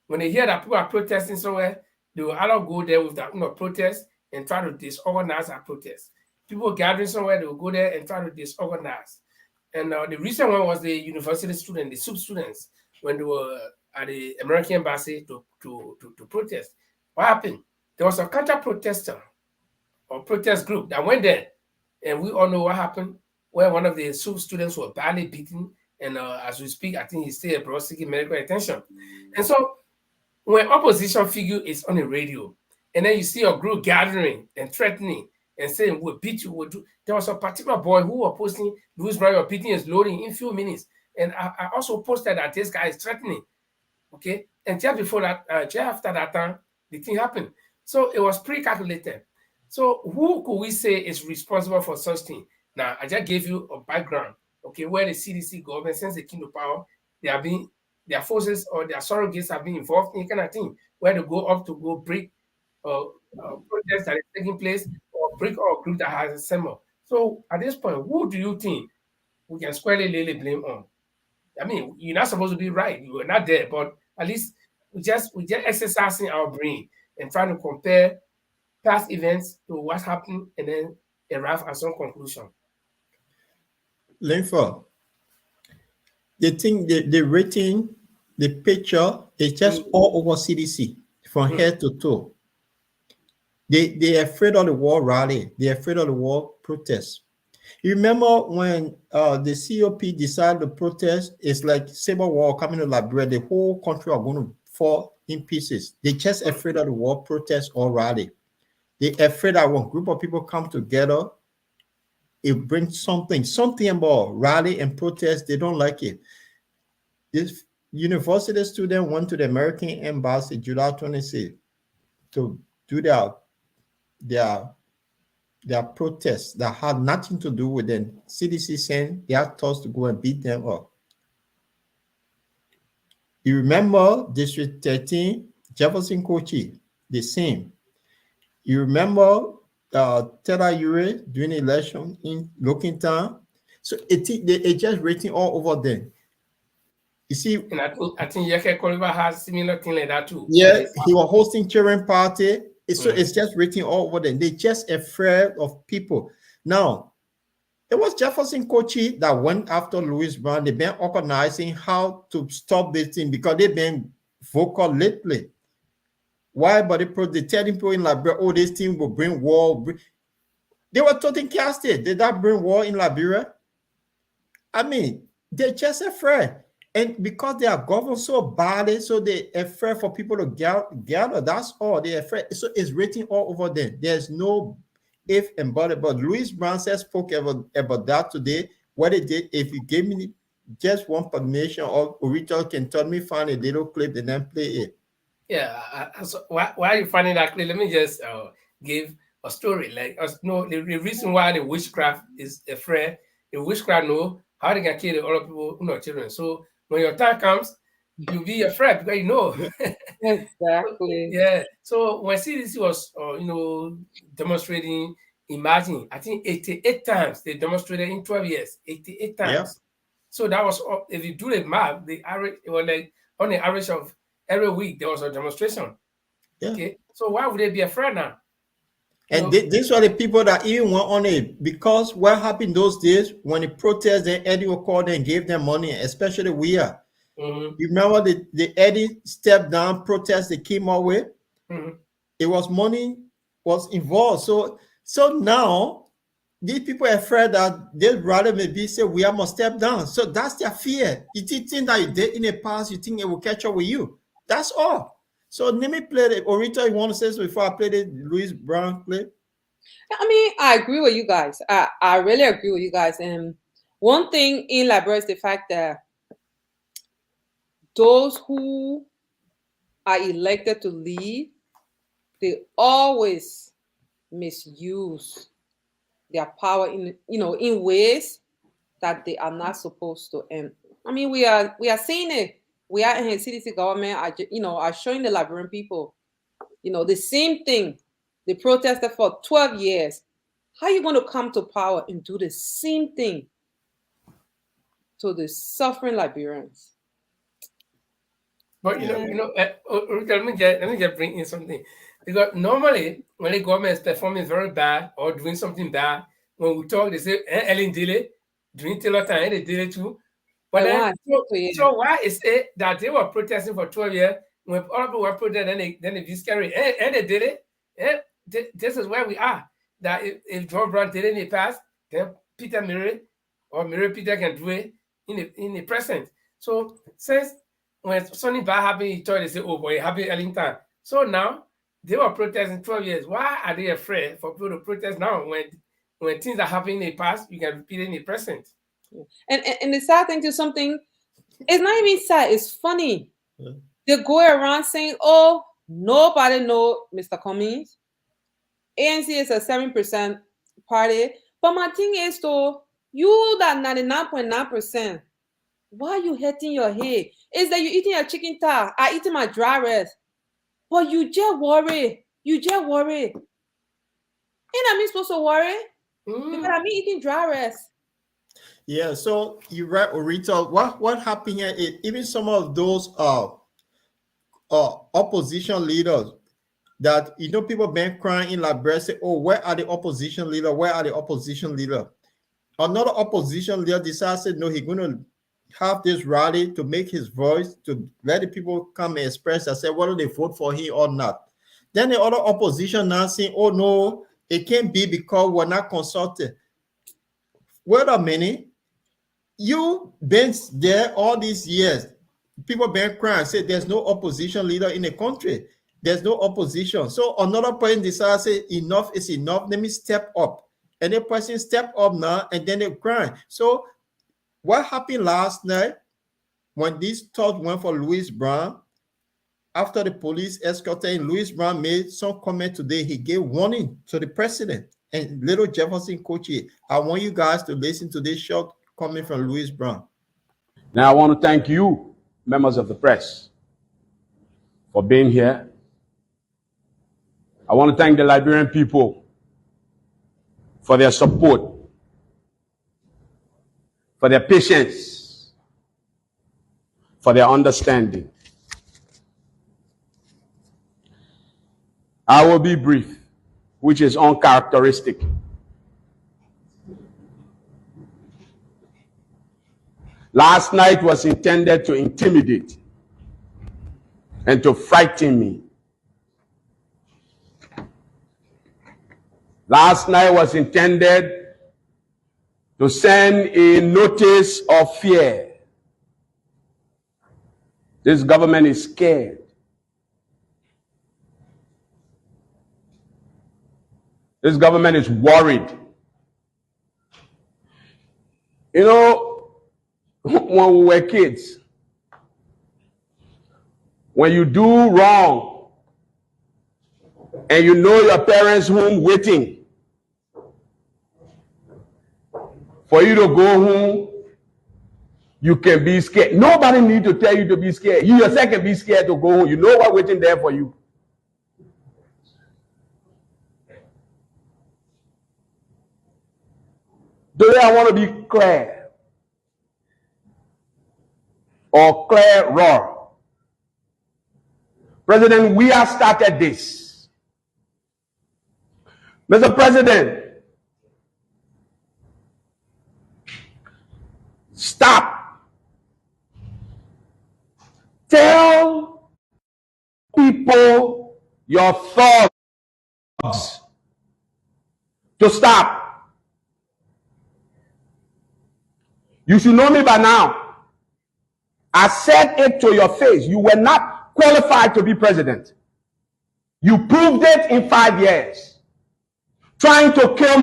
When they hear that people are protesting somewhere, they will either go there with that protest and try to disorganize that protest. People gathering somewhere, they will go there and try to disorganize. And the recent one was the university students, the SUP students, when they were at the American embassy to protest. What happened? There was a counter-protester or protest group that went there, and we all know what happened, where one of the SUP students were badly beaten And as we speak, I think he's still abroad seeking medical attention. And so when opposition figure is on the radio, and then you see a group gathering and threatening and saying, we'll beat you, we'll do. There was a particular boy who was posting, Louis Brown, you're beating his loading in few minutes. And I also posted that this guy is threatening. Okay. And just before that, just after that time, the thing happened. So it was pre-calculated. So who could we say is responsible for such thing? Now, I just gave you a background, okay, where the CDC government, since they came to power, their forces or their surrogates have been involved in kind of thing, where they go up to go break protests that is taking place or break or group that has assembled. So at this point, who do you think we can squarely lay the blame on? I mean, you're not supposed to be right. You were not there, but at least we just exercising our brain and trying to compare past events to what happened and then arrive at some conclusion. Linford, the thing, the rating, the picture is just all over CDC from head to toe. They're afraid of the war rally. They're afraid of the war protest. You remember when the COP decided to protest, it's like civil war coming to Liberia, the whole country are going to fall in pieces. They're just afraid of the war protest or rally. They're afraid that when a group of people come together, it brings something about rally and protest. They don't like it. This university student went to the American embassy July 26th to do their protests that had nothing to do with them. CDC saying they had thoughts to go and beat them up. You remember District 13, Jefferson Kochi, the same. You remember Tera Ure during the election in Lokintown. So they just rating all over them. You see, and I think Yeke Koliva has similar thing like that too. Yeah, he was hosting children party. So it's just written all over them. They're just afraid of people. Now, it was Jefferson Kochi that went after Louis Brown. They've been organizing how to stop this thing because they've been vocal lately. Why? But they're telling people in Liberia, oh, this thing will bring war. They were talking casted. Did that bring war in Liberia? I mean, they're just afraid. And because they are governed so badly, so they're afraid for people to gather. That's all. They're afraid. So it's written all over them. There's no if and but. But Louis Brown spoke about that today. What it did, if you gave me just one permission, or Rachel can tell me find a little clip and then play it. Yeah. So why are you finding that clip? Let me just give a story. Like, the reason why the witchcraft is afraid, the witchcraft know how they can kill the other people, children. So when your time comes, you'll be afraid because you know. Exactly. Yeah. So when CDC was, demonstrating, imagine, I think 88 times they demonstrated in 12 years, 88 times. Yeah. So that was, if you do the math, the average, it was like on the average of every week there was a demonstration. Yeah. Okay. So why would they be afraid now? And these were the people that even went on it, because what happened those days when the protest, then Eddie will call them and gave them money, especially we are. You remember the Eddie stepped down protest they came out with? It was money was involved. So now these people are afraid that they'd rather maybe say we are must step down. So that's their fear. You think that you did in the past, you think it will catch up with you. That's all. So let me play the Orita. You want to say so before I play the Louis Brown clip? I mean, I agree with you guys. I really agree with you guys. And one thing in Liberia is the fact that those who are elected to lead, they always misuse their power in ways that they are not supposed to. And I mean, we are seeing it. We are in the CDC government, are showing the Liberian people, the same thing. They protested for 12 years. How are you going to come to power and do the same thing to the suffering Liberians? But let me just bring in something, because normally when the government is performing very bad or doing something bad, when we talk, they say Ellen Dile during Taylor time, they did it too. But then, so why is it that they were protesting for 12 years when other people were protesting, then they scary and they did it? This is where we are. That if John Brown did it in the past, then Peter Murray or Murray Peter can do it. in the present. So since when something bad happened, you thought they say, oh boy, happy Ellington. So now they were protesting 12 years. Why are they afraid for people to protest now when things are happening in the past, you can repeat it in the present? And the sad thing to something, it's not even sad, it's funny. Yeah. They go around saying, oh, nobody know Mr. Cummings. ANC is a 7% party. But my thing is though, you that 99.9%, why are you hitting your head? Is that you eating your chicken thigh? I eating my dry rest. But you just worry. You just worry. Ain't I supposed to worry? Because I'm eating dry rest. Yeah, so you're right, Orita. What happened here is even some of those opposition leaders that people been crying in Liberia say, oh, where are the opposition leader? Where are the opposition leader? Another opposition leader decided, no, he's gonna have this rally to make his voice, to let the people come and express and say whether they vote for him or not. Then the other opposition now saying, oh no, it can't be because we're not consulted. Wait a minute. You been there all these years. People been crying, say there's no opposition leader in the country. There's no opposition. So another person decides, say enough is enough. Let me step up. And the person step up now, and then they cry. So what happened last night when this thought went for Louis Brown? After the police escorted him, Louis Brown made some comment today. He gave warning to the president and Little Jefferson Kochi. I want you guys to listen to this short comment from Louis Brown. Now, I want to thank you, members of the press, for being here. I want to thank the Liberian people for their support, for their patience, for their understanding. I will be brief, which is uncharacteristic. Last night was intended to intimidate and to frighten me. Last night was intended to send a notice of fear. This government is scared. This government is worried. You know, when we were kids, when you do wrong and you know your parents home waiting for you to go home, you can be scared. Nobody need to tell you to be scared. You yourself can be scared to go home. You know what's waiting there for you. Today I want to be clear, or clearer. President, we have started this. Mr. President, stop. Tell people your thugs to stop. You should know me by now. I said it to your face. You were not qualified to be president. You proved it in 5 years. Trying to kill me.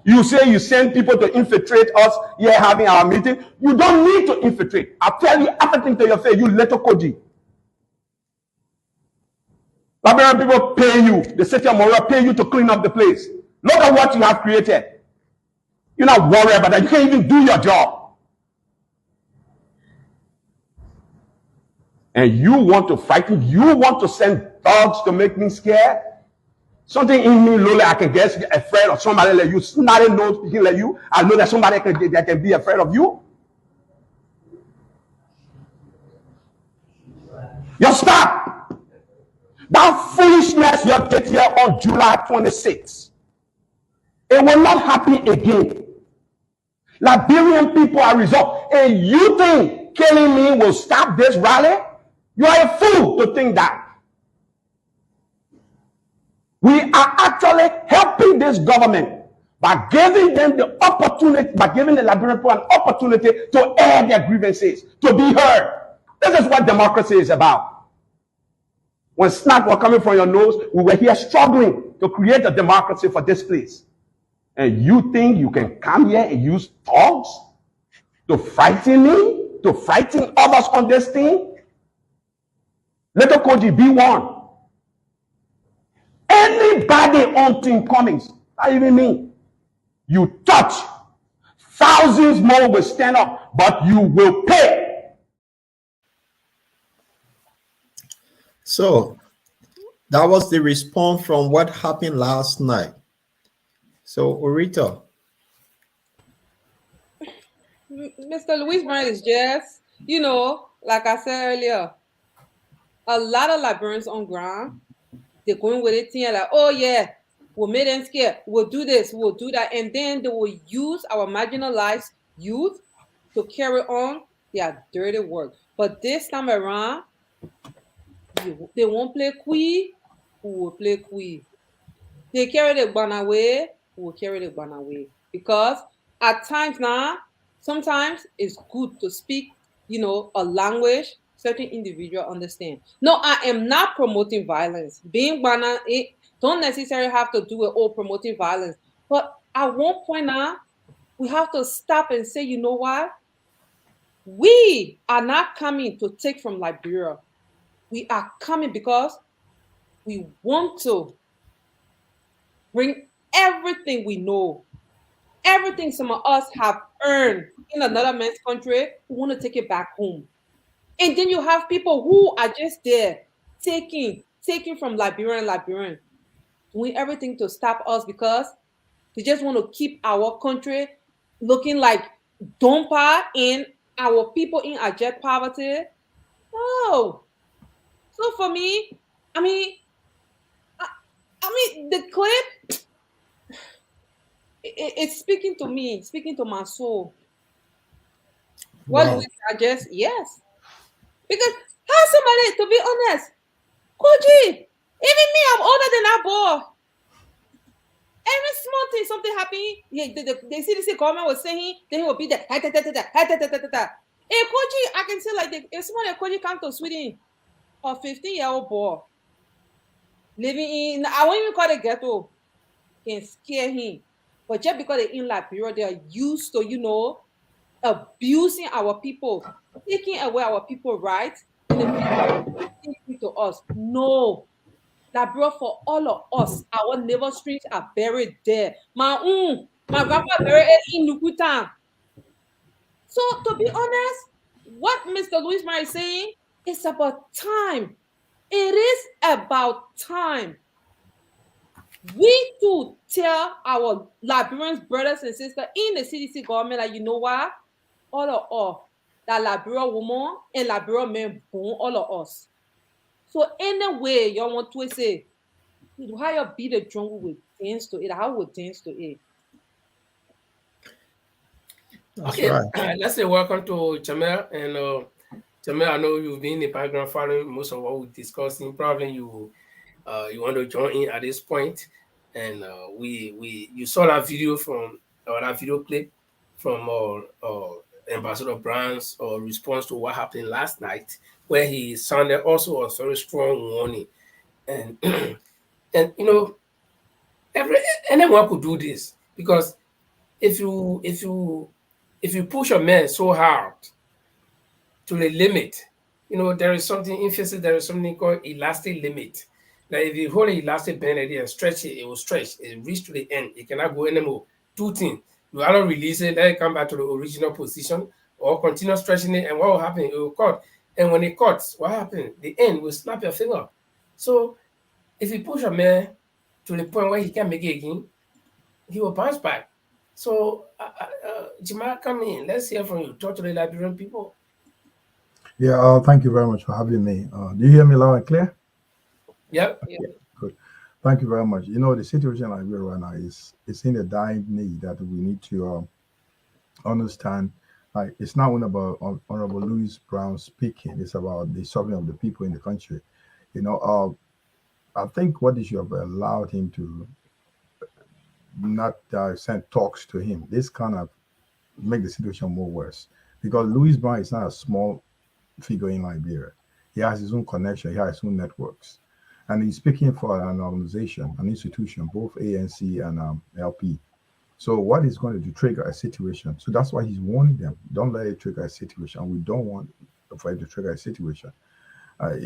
You say you send people to infiltrate us here having our meeting. You don't need to infiltrate. I'll tell you everything to your face, you little Koji. Liberian people pay you. The city of Monrovia pay you to clean up the place. Look at what you have created. You're not worried about that. You can't even do your job. And you want to frighten, you want to send thugs to make me scared? Something in me, Lola, I can get afraid of somebody like you. Somebody knows speaking like you. I know that somebody that can be afraid of you. You stop. That foolishness you did here on July 26th. It will not happen again. Liberian people are resolved. And you think killing me will stop this rally? You are a fool to think that. We are actually helping this government by giving them the opportunity, by giving the Liberian people an opportunity to air their grievances, to be heard. This is what democracy is about. When snacks were coming from your nose, we were here struggling to create a democracy for this place. And you think you can come here and use thugs to frighten me, to frighten others on this thing? Little Koji, be one. Anybody on Team Cummings, not even me, you touch, thousands more will stand up, but you will pay. So that was the response from what happened last night. So, Orita. Mr. Louis Brown is just, like I said earlier, a lot of Liberians on ground, they're going with it, like, oh yeah, we'll make them scared, we'll do this, we'll do that, and then they will use our marginalized youth to carry on their dirty work. But this time around, they won't play quee, we will play quee. They carry the gun away, we will carry the gun away. Because at times now, sometimes it's good to speak, a language certain individual understand. No, I am not promoting violence. Being banana, it don't necessarily have to do with promoting violence. But at one point now, we have to stop and say, you know what? We are not coming to take from Liberia. We are coming because we want to bring everything we know, everything some of us have earned in another man's country, we want to take it back home. And then you have people who are just there taking from Liberian, doing everything to stop us because they just want to keep our country looking like Dompa and our people in abject poverty. No. So for me, I mean, the clip, it's speaking to me, speaking to my soul. What Wow. Louis suggest? Yes. Because how somebody, to be honest, Koji, even me, I'm older than that boy. Every small thing, something happen, the CDC government was saying, then he will be there. Hey, Koji, I can say like, if someone Koji come to Sweden, a 15-year-old boy, living in, I won't even call it ghetto, can scare him. But just because they're in Liberia, they are used to, abusing our people, taking away our people rights, and then to us. No. Liberia for all of us. Our neighbor streets are buried there. My grandpa buried in Nukutan. So to be honest, what Mr. Louis Mary is saying, it's about time. It is about time. We to tell our Liberians brothers and sisters in the CDC government that, you know what? All that Liberia woman and Liberia men born all of us. So anyway, y'all want to say, how you beat the drum with dance to it? How would dance to it? That's Okay, right. let's say welcome to Jamel. And Jamel, I know you've been in the background following most of what we're discussing. Probably you want to join in at this point. And you saw that video that video clip from Ambassador Brown's response to what happened last night, where he sounded also a very strong warning. And and anyone could do this, because if you push a man so hard to the limit, there is something there is something called elastic limit. Like if you hold an elastic band and stretch it, it will stretch. It reach to the end. It cannot go anymore. Two things. You either release it, let it come back to the original position, or continue stretching it, and what will happen? It will cut. And when it cuts, what happens? The end will snap your finger. So if you push a man to the point where he can't make it again, he will bounce back. So, Jamal, come in. Let's hear from you. Talk to the Liberian people. Yeah, thank you very much for having me. Do you hear me loud and clear? Yep. Yeah. Good. Thank you very much. The situation in Liberia right now is in a dying need that we need to understand. Like, it's not only about Honorable Louis Brown speaking; it's about the suffering of the people in the country. I think what you have allowed him to not send talks to him. This kind of make the situation more worse because Louis Brown is not a small figure in Liberia. He has his own connection, he has his own networks. And he's speaking for an organization, an institution, both ANC and LP. So what is going to do trigger a situation? So that's why he's warning them, don't let it trigger a situation. We don't want for it to trigger a situation.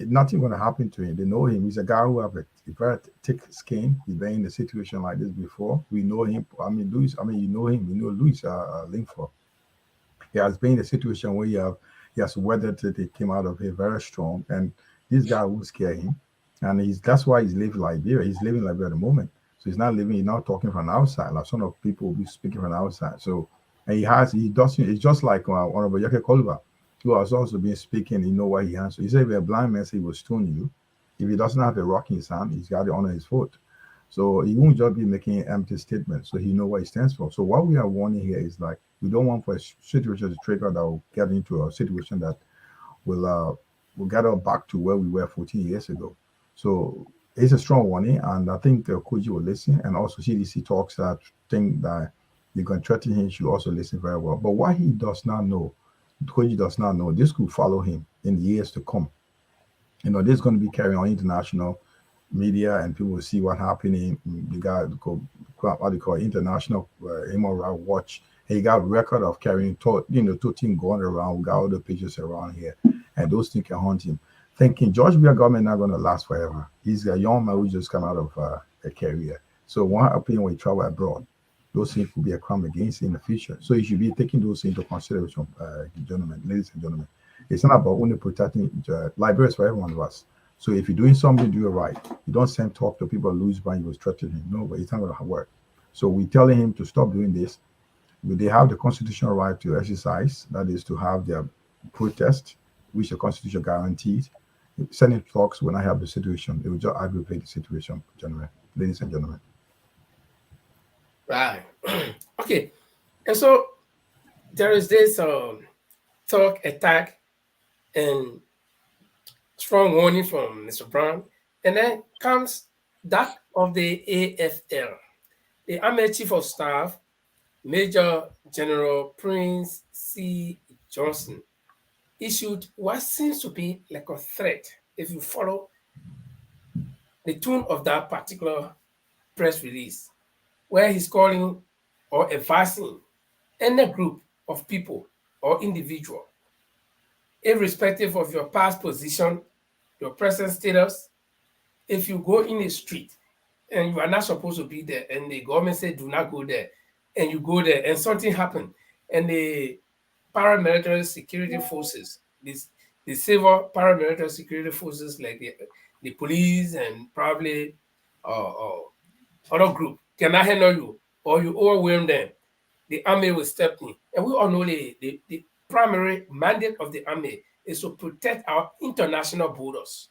Nothing going to happen to him. They know him. He's a guy who have a very thick skin. He's been in a situation like this before. We know him. I mean, Louis, you know him. We know Louis Lingford. He has been in a situation where he has weathered it. He came out of it very strong. And this guy will scare him. And that's why he's living Liberia. He's living Liberia at the moment. So he's not talking from outside. Like some of people will be speaking from outside. So, and it's just like Honorable Yake Kolba, who has also been speaking, what he has. He said, if a blind man says he will stone you, if he doesn't have a rock in his hand, he's got it on his foot. So he won't just be making empty statements. So he know what he stands for. So what we are warning here is like, we don't want for a situation to trigger that will get into a situation that will get us back to where we were 14 years ago. So it's a strong warning, and I think Koji will listen, and also CDC talks that think that they're going to threaten him should also listen very well. But what he does not know, Koji does not know, this could follow him in the years to come. This is going to be carrying on international media, and people will see what happening. You got what they call international human rights watch. He got record of carrying, two things going around. We got all the pictures around here, and those things can haunt him. Thinking George Weah government not going to last forever. He's a young man who just come out of a career. So what happens when he travel abroad? Those things could be a crime against him in the future. So you should be taking those into consideration, gentlemen, ladies and gentlemen. It's not about only protecting libraries for every one of us. So if you're doing something, do it right. You don't send talk to people Louis Brown, you was threatening him. No, but it's not going to work. So we're telling him to stop doing this. They have the constitutional right to exercise, that is to have their protest, which the Constitution guarantees. Sending talks when I have the situation, it will just aggravate the situation, gentlemen, ladies and gentlemen. Right. Okay. And so there is this talk, attack, and strong warning from Mr. Brown. And then comes that of the AFL. The Army Chief of Staff, Major General Prince C. Johnson, issued what seems to be like a threat if you follow the tone of that particular press release, where he's calling or advising any group of people or individual, irrespective of your past position, your present status, if you go in a street and you are not supposed to be there and the government said do not go there, and you go there and something happened, and the paramilitary security forces, the civil paramilitary security forces like the police and probably other group cannot handle you, or you overwhelm them, the army will step in. And we all know the primary mandate of the army is to protect our international borders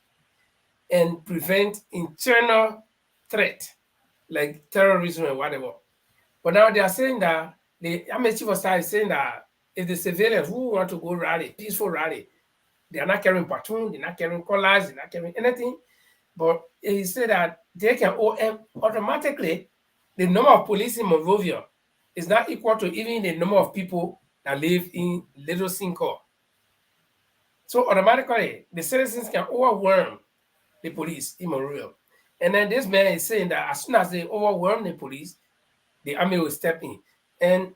and prevent internal threat like terrorism and whatever. But now they are saying that the Army Chief of Staff is saying that if the civilians who want to go rally, peaceful rally, they are not carrying platoon, they're not carrying collars, they're not carrying anything. But he said that they can automatically, the number of police in Monrovia is not equal to even the number of people that live in Little Sinko. So automatically, the citizens can overwhelm the police in Monrovia. And then this man is saying that as soon as they overwhelm the police, the army will step in. And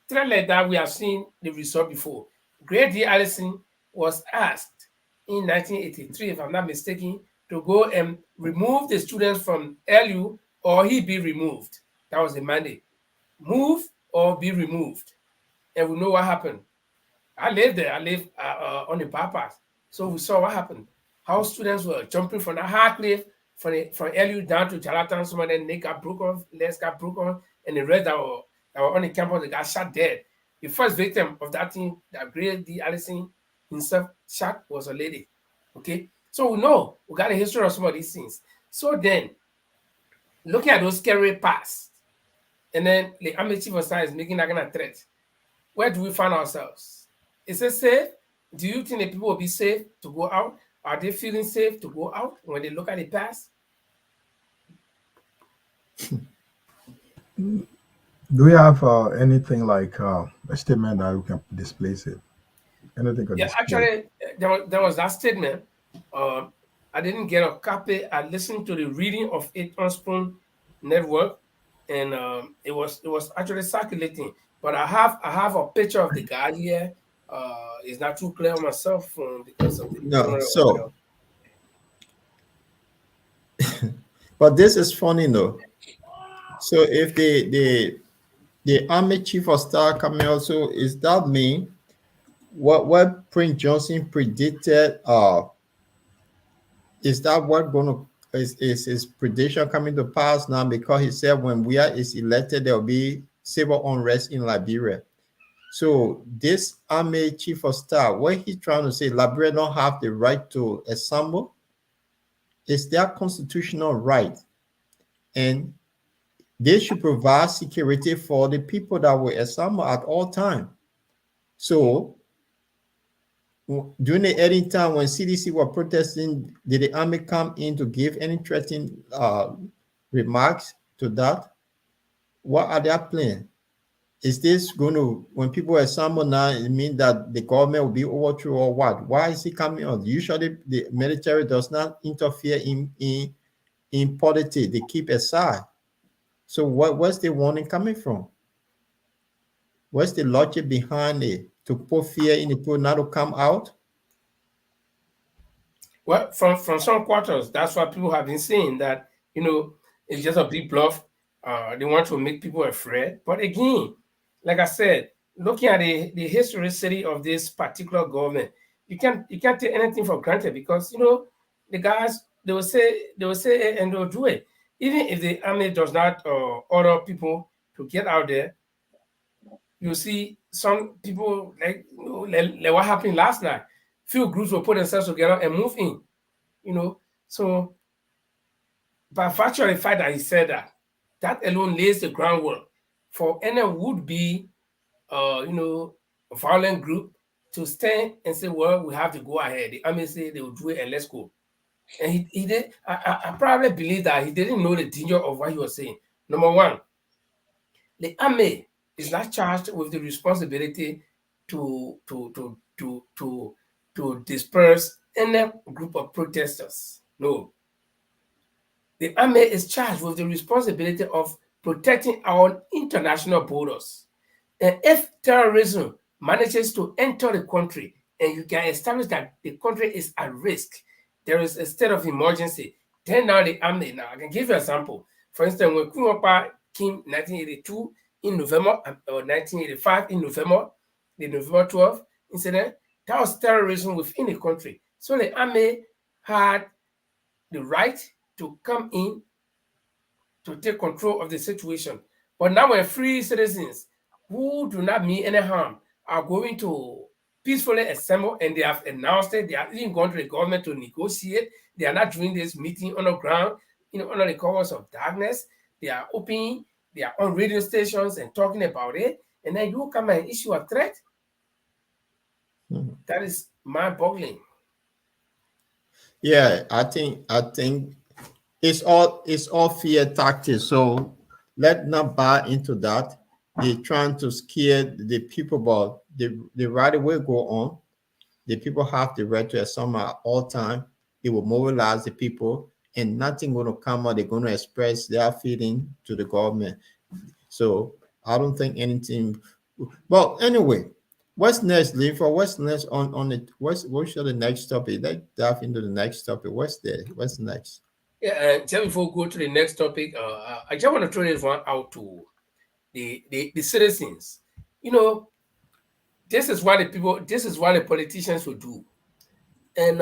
threat like that, we have seen the result before. Great D. Allison was asked in 1983, if I'm not mistaken, to go and remove the students from LU or he be removed. That was the mandate. Move or be removed. And we know what happened. I lived there. I lived on the bypass. So we saw what happened. How students were jumping from the high cliff from LU down to Charlatan. Some of them got broken, legs got broken, and the rest that were on the campus, they got shot dead. The first victim of that thing, that Great D. Allison himself shot, was a lady. Okay? So we know, we got a history of some of these things. So then, looking at those scary past, and then the Army Chief of Staff is making that kind of threat, where do we find ourselves? Is it safe? Do you think the people will be safe to go out? Are they feeling safe to go out when they look at the past? Do we have anything like a statement that we can displace it? Anything can Yeah, display? actually, there was that statement. I didn't get a copy. I listened to the reading of it on Spoon Network, and it was actually circulating. But I have a picture of the guy here. It's not too clear on my cell phone because of the No, camera. so but this is funny though. So if the army chief of staff coming also, is that mean what Prince Johnson predicted? Is that what gonna is his prediction coming to pass now? Because he said when we is elected, there will be civil unrest in Liberia. So this army chief of staff, what he's trying to say, Liberia don't have the right to assemble. It's their constitutional right, and they should provide security for the people that will assemble at all times. So during the early time when CDC were protesting, did the army come in to give any threatening remarks to that? What are their plans? Is this going to, when people assemble now, it mean that the government will be overthrown or what? Why is it coming on? Usually the military does not interfere in politics. They keep aside. So what's the warning coming from? What's the logic behind it? To put fear in the people not to come out? Well, from some quarters, that's what people have been saying, that it's just a big bluff. They want to make people afraid. But again, like I said, looking at the historicity of this particular government, you can't take anything for granted, because the guys, they will say and they'll do it. Even if the army does not order people to get out there, you see some people like what happened last night. Few groups will put themselves together and move in. So by virtue of the fact that he said that, that alone lays the groundwork for any would-be, violent group to stand and say, well, we have to go ahead. The army say they will do it and let's go. And he did. I probably believe that he didn't know the danger of what he was saying. Number one, the army is not charged with the responsibility to disperse any group of protesters. No. The army is charged with the responsibility of protecting our international borders. And if terrorism manages to enter the country and you can establish that the country is at risk, there is a state of emergency, then now the army, now I can give you an example. For instance, when Kumapa came 1982 in November, or 1985 in November, the November 12th incident, that was terrorism within the country. So the army had the right to come in to take control of the situation. But now when free citizens who do not mean any harm are going to peacefully assemble, and they have announced it, they have even gone to the government to negotiate. They are not doing this meeting on the ground, under the covers of darkness. They are open, they are on radio stations and talking about it, and then you come and issue a threat. That is mind-boggling. Yeah, I think it's all fear tactics. So let not buy into that. They're trying to scare the people, but the right will go on. The people have the right to assemble at all time. It will mobilize the people, and nothing going to come out. They're going to express their feeling to the government. So I don't think anything. Well, anyway, what's next, Lee? For what's next on it? What's the next topic? Let's dive into the next topic. What's next? Yeah, just before we go to the next topic, I just want to throw this one out to the citizens. This is what the politicians will do. And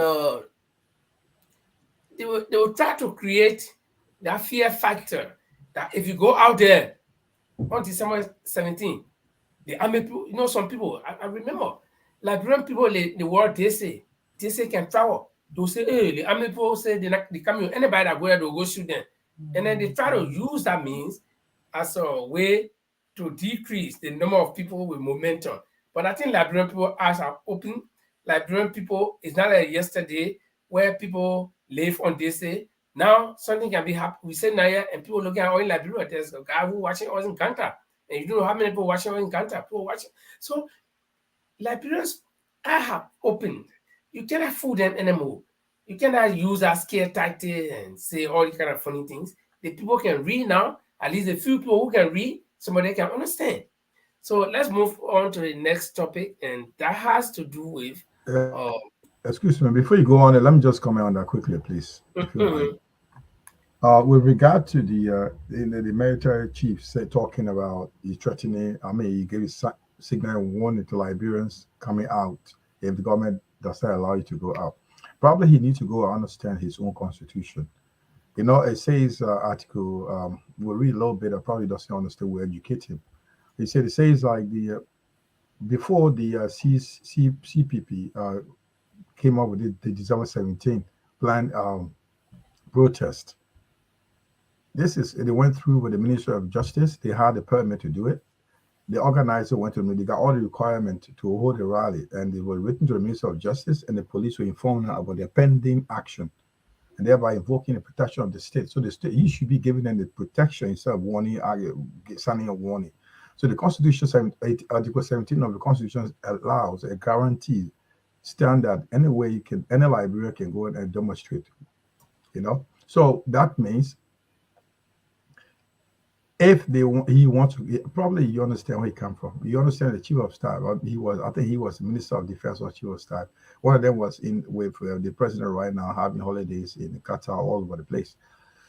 they will try to create that fear factor that if you go out there on December 17th, the army people, some people, I remember, Liberian people, the word they say can travel. They'll say, hey, the army people say they come here, anybody that go there, they'll go shoot them. And then they try to use that means as a way to decrease the number of people with momentum. But I think Liberian people eyes are open. Liberian people, it's not like yesterday where people live on DC. Now something can be happening. We say Naya and people looking at oil in Liberia. There's a guy who watching oil in Kanta. And you don't know how many people watching oil in Kanta. People watching. So Liberians have opened. You cannot fool them anymore. You cannot use that scare tactic and say all these kind of funny things. The people can read now. At least a few people who can read, somebody can understand. So let's move on to the next topic, and that has to do with. Excuse me, before you go on, let me just comment on that quickly, please. If you mind. With regard to the military chief talking about he's threatening, he gave his signal warning to Liberians coming out if the government does not allow you to go out. Probably he needs to go and understand his own constitution. You know, it says article, we'll read a little bit, I probably doesn't understand, we'll educate him. It says like before the CPP came up with the December 17th planned protest. They went through with the Ministry of Justice. They had the permit to do it. The organizer went to they got all the requirement to hold a rally, and they were written to the Ministry of Justice, and the police were informed about their pending action, and thereby invoking the protection of the state. So the state, he should be giving them the protection instead of signing a warning. So the Constitution, Article 17 of the Constitution allows a guarantee standard any way any Liberian can go and demonstrate. You know, so that means if he wants to, probably you understand where he come from. You understand the chief of staff. I think he was the Minister of Defense or chief of staff. One of them was with the president right now having holidays in Qatar all over the place.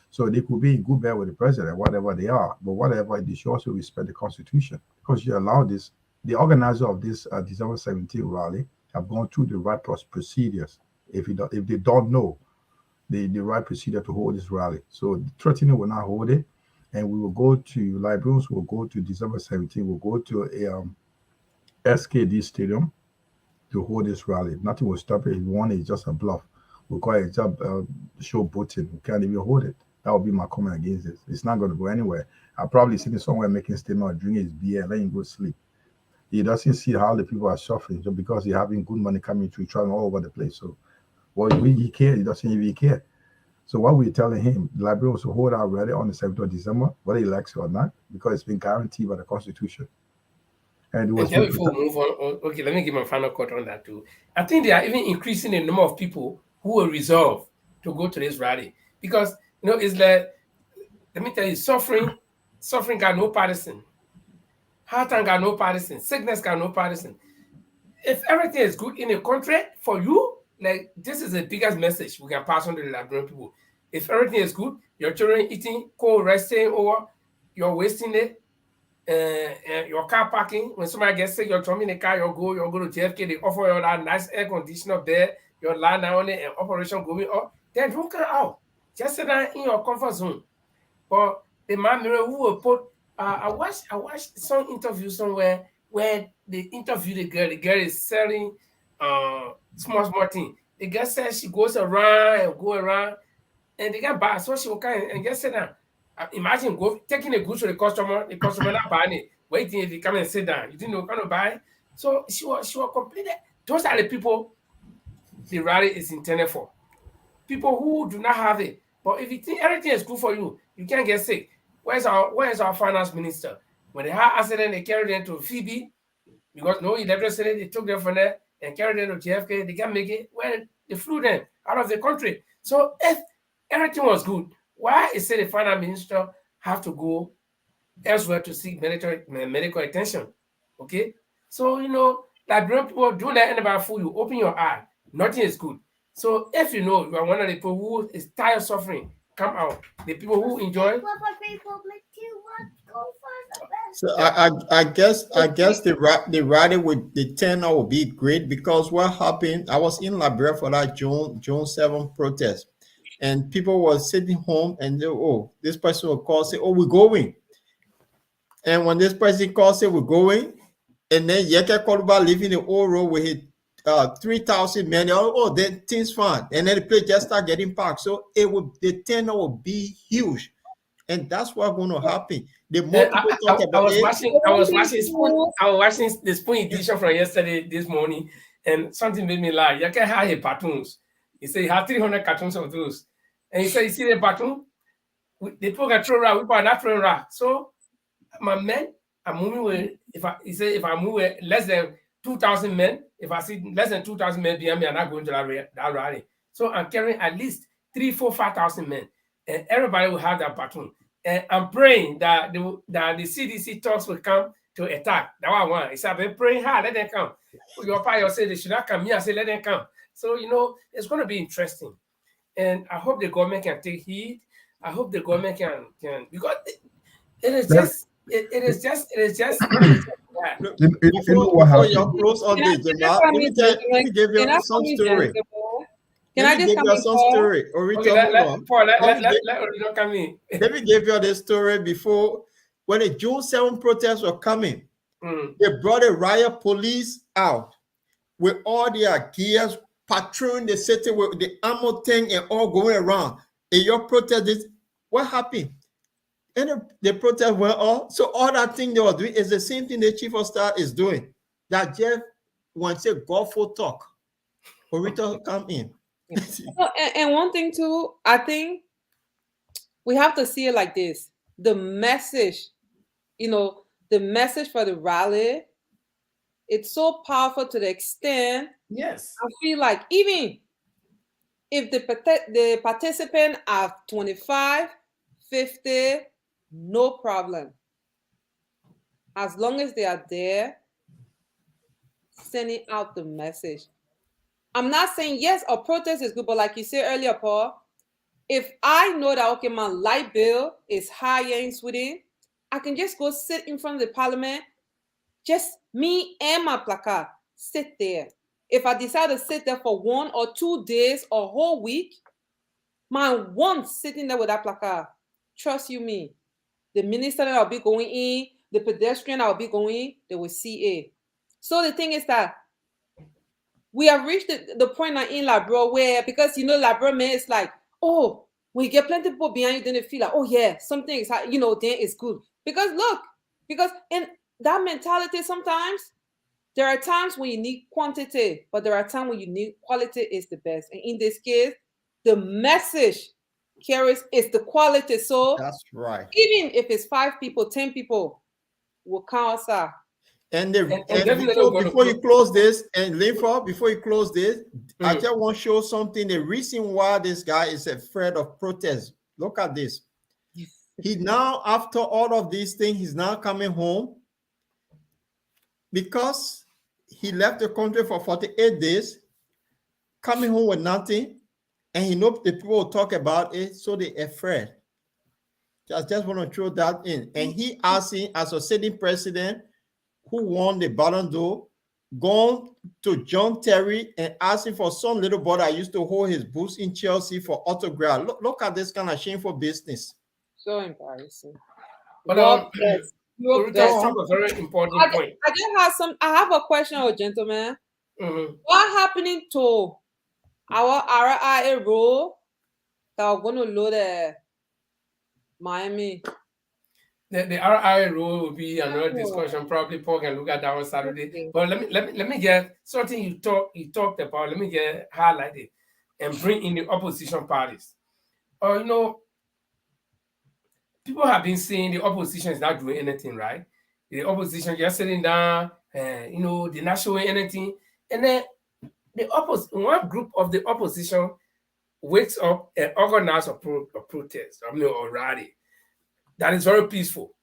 So they could be in good bed with the president, whatever they are. But whatever, they should also respect the Constitution, because you allow this. The organizer of this December 17th rally have gone through the right procedures. If they don't know the right procedure to hold this rally, so threatening will not hold it. And we will go to Liberians. Will go to December 17th. We'll go to a SKD Stadium to hold this rally. Nothing will stop it. If one is just a bluff, we'll call it just show voting. We can't even hold it. That would be my comment against it. It's not going to go anywhere. I'll probably see him somewhere making statement or drinking his beer, letting him go sleep. He doesn't see how the people are suffering just because he's having good money coming through, traveling all over the place. So, he cares. He doesn't even care. So what we're telling him, the Liberians will hold our rally on the 7th of December, whether he likes it or not, because it's been guaranteed by the Constitution. And it was before we move on, okay, let me give my final cut on that too. I think they are even increasing the number of people who will resolve to go to this rally, because it's like, let me tell you, suffering got no partisan, heart got no partisan, sickness got no partisan. If everything is good in a country for you, like, this is the biggest message we can pass on to the Liberian people. If everything is good, your children eating, cold, resting, or you're wasting it, your car parking, when somebody gets sick, you're drumming the car, you go to JFK, they offer you that nice air conditioner there, you're lying down on it, and operation going on, then don't come out. Just sit down in your comfort zone. But the man who will put, I watched some interview somewhere where they interview the girl. The girl is selling small thing. The girl says she goes around, and they get buy. So she will come and just sit down. Imagine taking a goods to the customer not buying it, waiting if you come and sit down. You didn't know kind of buy. So she was completed. Those are the people the rally is intended for. People who do not have it. But if you think everything is good for you, you can't get sick. Where's our finance minister? When they had accident, they carried them to Phoebe, because no electricity, they took them from there and carried them to JFK. They can't make it. When they flew them out of the country. So if everything was good, why is it the finance minister have to go elsewhere to seek medical attention? Okay? So, Liberian people, don't let anybody fool you. Open your eye. Nothing is good. So if you are one of the people who is tired of suffering, come out. The people who enjoy. So I guess the rally with the turnout will be great, because what happened, I was in Liberia for that June 7th protest, and people were sitting home and this person will call, say, we're going. And when this person calls, say we're going, and then Yeke Koluba leaving the old road with his 3,000 men, then things fine. And then the place just start getting packed. So the turnout will be huge. And that's what's going to happen. The more people talk about I was watching the Spoon edition from yesterday, this morning, and something made me laugh. You can have cartoons. He said he had 300 cartoons of those. And he said, you see the baton? The people can throw rock, we are not throwing rock. So my men are moving with, if I move with less than 2,000 men, if I see less than 2,000 men behind me, I'm not going to that rally. So I'm carrying at least 3, 4, 5,000 men. And everybody will have that baton. And I'm praying that the CDC talks will come to attack. That's what I want. He said, I've been praying hard, let them come. Your father say they should not come. Me, I say, let them come. So, it's going to be interesting. And I hope the government can take heed. I hope the government can because it is just Before you close on this, Jamal, let me give you some story. Can I just give you some story? Let me give you the story before when the June 7 protests were coming. They brought the riot police out with all their gears, patrolling the city with the ammo tank and all going around. And your protest, what happened? And the protest went on. So all that thing they were doing is the same thing the chief of staff is doing. That Jeff wants to go for talk. Orito come in. And one thing too, I think we have to see it like this. The message, the message for the rally, it's so powerful to the extent, yes, I feel like even if the participant are 25, 50, no problem. As long as they are there, sending out the message. I'm not saying yes, a protest is good, but like you said earlier, Paul, if I know that, okay, my light bill is higher in Sweden, I can just go sit in front of the parliament, just me and my placard, sit there. If I decide to sit there for 1 or 2 days or a whole week, my one sitting there with that placard, trust you me, the minister that I'll be going in, the pedestrian I'll be going in, they will see it. So the thing is that we have reached the point now in Labro where, because Labro man is like, oh, when you get plenty of people behind you, then they feel like, oh yeah, something is, then it's good. Because in that mentality, sometimes there are times when you need quantity, but there are times when you need quality is the best. And in this case, the message carries is the quality. So that's right. Even if it's 5 people, 10 people, will count us out. And before you close this, and Linford, before you close this, I just want to show something. The reason why this guy is afraid of protest. Look at this. He now, after all of these things, he's now coming home because he left the country for 48 days, coming home with nothing, and he knows the people will talk about it, so they're afraid. Just want to throw that in. And he asking, as a sitting president, who won the Ballon d'Or, gone to John Terry and asking for some little boy that used to hold his boots in Chelsea for autograph. Look at this kind of shameful business. So embarrassing. But that's a very important point. I have a question, gentlemen. What happening to our RIA rule that we're going to load Miami? The RIA rule will be another discussion. Probably Paul can look at that on Saturday. But let me get something you talked about. Let me get highlighted and bring in the opposition parties. People have been saying the opposition is not doing anything, right? The opposition just sitting down, they're not showing anything. And then one group of the opposition wakes up and organizes a protest, or rally. That is very peaceful.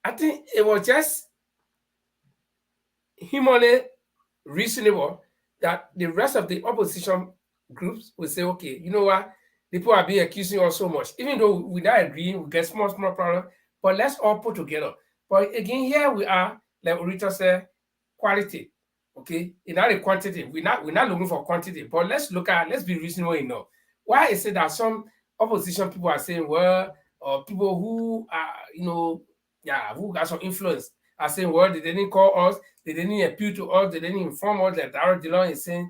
I think it was just humanly reasonable that the rest of the opposition groups would say, okay, you know what? People are being accusing us so much. Even though we're not agreeing, we get small problem, but let's all put together. But again, here we are, like Orita said, quality. Okay, it's not a quantity. We're not looking for quantity, but let's be reasonable enough. Why is it that some opposition people are saying, well, or people who are, who got some influence are saying, well, they didn't call us, they didn't appeal to us, they didn't inform us that Darrell Dillon is saying,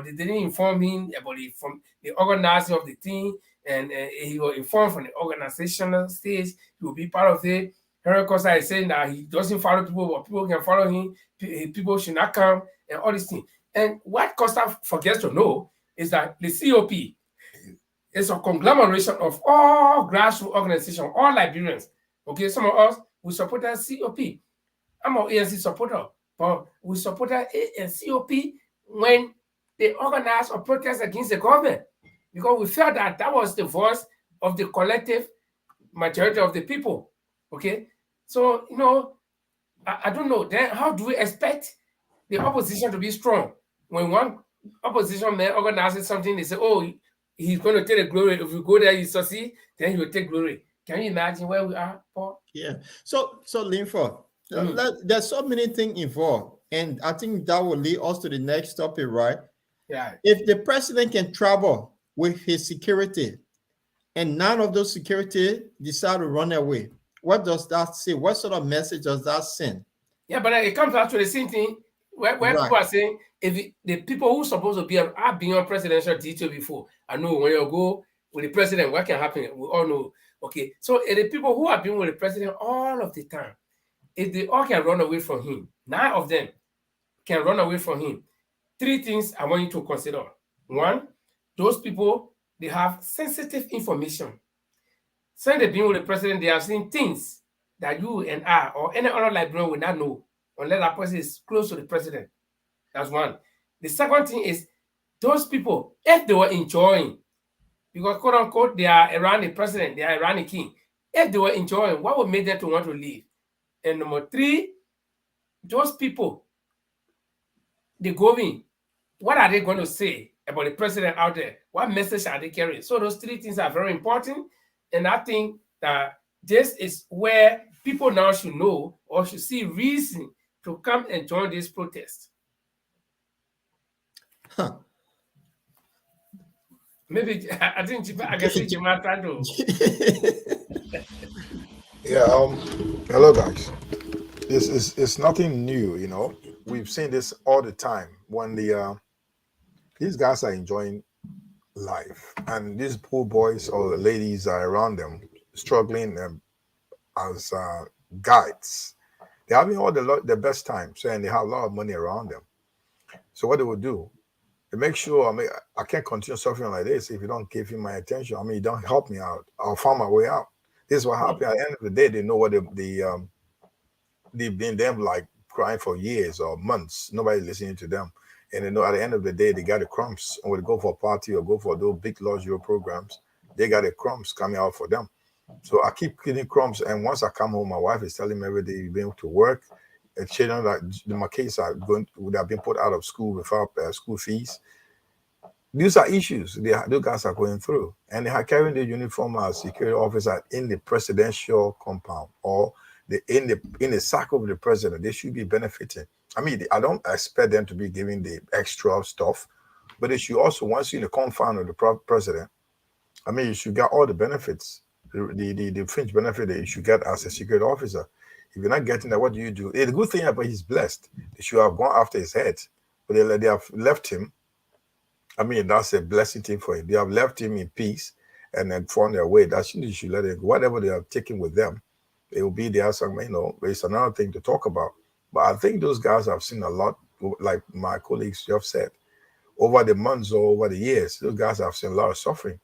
they didn't inform him about the organizing of the thing, and he was informed from the organizational stage, he will be part of it. Henry Costa is saying that he doesn't follow people, but people can follow him, people should not come, and all these things. And what Costa forgets to know is that the COP, It's a conglomeration of all grassroots organizations, all Liberians. Okay, some of us, we supported COP. I'm an ANC supporter, but we supported COP when they organized a protest against the government because we felt that that was the voice of the collective majority of the people. Okay, so I don't know. Then how do we expect the opposition to be strong when one opposition man organizes something? They say, "Oh, he's going to take the glory. If you go there, you succeed, then he will take glory." Can you imagine where we are, Paul? Yeah. So Linford, there's so many things involved, and I think that will lead us to the next topic, right? Yeah. If the president can travel with his security, and none of those security decide to run away, what does that say? What sort of message does that send? Yeah, but it comes back to the same thing where Right. people are saying if the people who are supposed to be have been on presidential detail before. I know when you go with the president, what can happen? We all know. Okay, so the people who have been with the president all of the time, if they all can run away from him, 9 of them can run away from him. 3 things I want you to consider. 1, those people, they have sensitive information. Since they've been with the president, they have seen things that you and I or any other Liberian will not know unless that person is close to the president. That's 1. The second thing is those people, if they were enjoying, because quote unquote, they are around the president, they are around the king. If they were enjoying, what would make them to want to leave? And number 3, those people, the going, what are they going to say about the president out there? What message are they carrying? So those 3 things are very important. And I think that this is where people now should know or should see reason to come and join this protest. Huh. Maybe I think I can see Jima Tado. Yeah. Hello, guys. This is it's nothing new. We've seen this all the time when these guys are enjoying life, and these poor boys or ladies are around them struggling as guides. They're having all the best times, and they have a lot of money around them. So what they will do, they make sure I can't continue suffering like this if you don't give me my attention. You don't help me out. I'll find my way out. This is what happened. At the end of the day, they know what they've been them like crying for years or months. Nobody listening to them. And they know at the end of the day, they got the crumbs. And when they go for a party or go for those big luxury programs, they got the crumbs coming out for them. So I keep getting crumbs. And once I come home, my wife is telling me every day, you've been to work. And children like my kids would have been put out of school without school fees. These are issues those guys are going through. And they are carrying the uniform as security officer in the presidential compound or in the circle of the president. They should be benefiting. I don't expect them to be giving the extra stuff, but they should also, once you're in the confine of the president, you should get all the benefits, the fringe benefit that you should get as a security officer. If you're not getting that, what do you do? The good thing about he's blessed. They should have gone after his head, but they have left him. That's a blessing thing for him. They have left him in peace and then found their way. That's you should let it go. Whatever they have taken with them, it will be there. It's another thing to talk about. But I think those guys have seen a lot, like my colleagues have said, over the months or over the years. Those guys have seen a lot of suffering.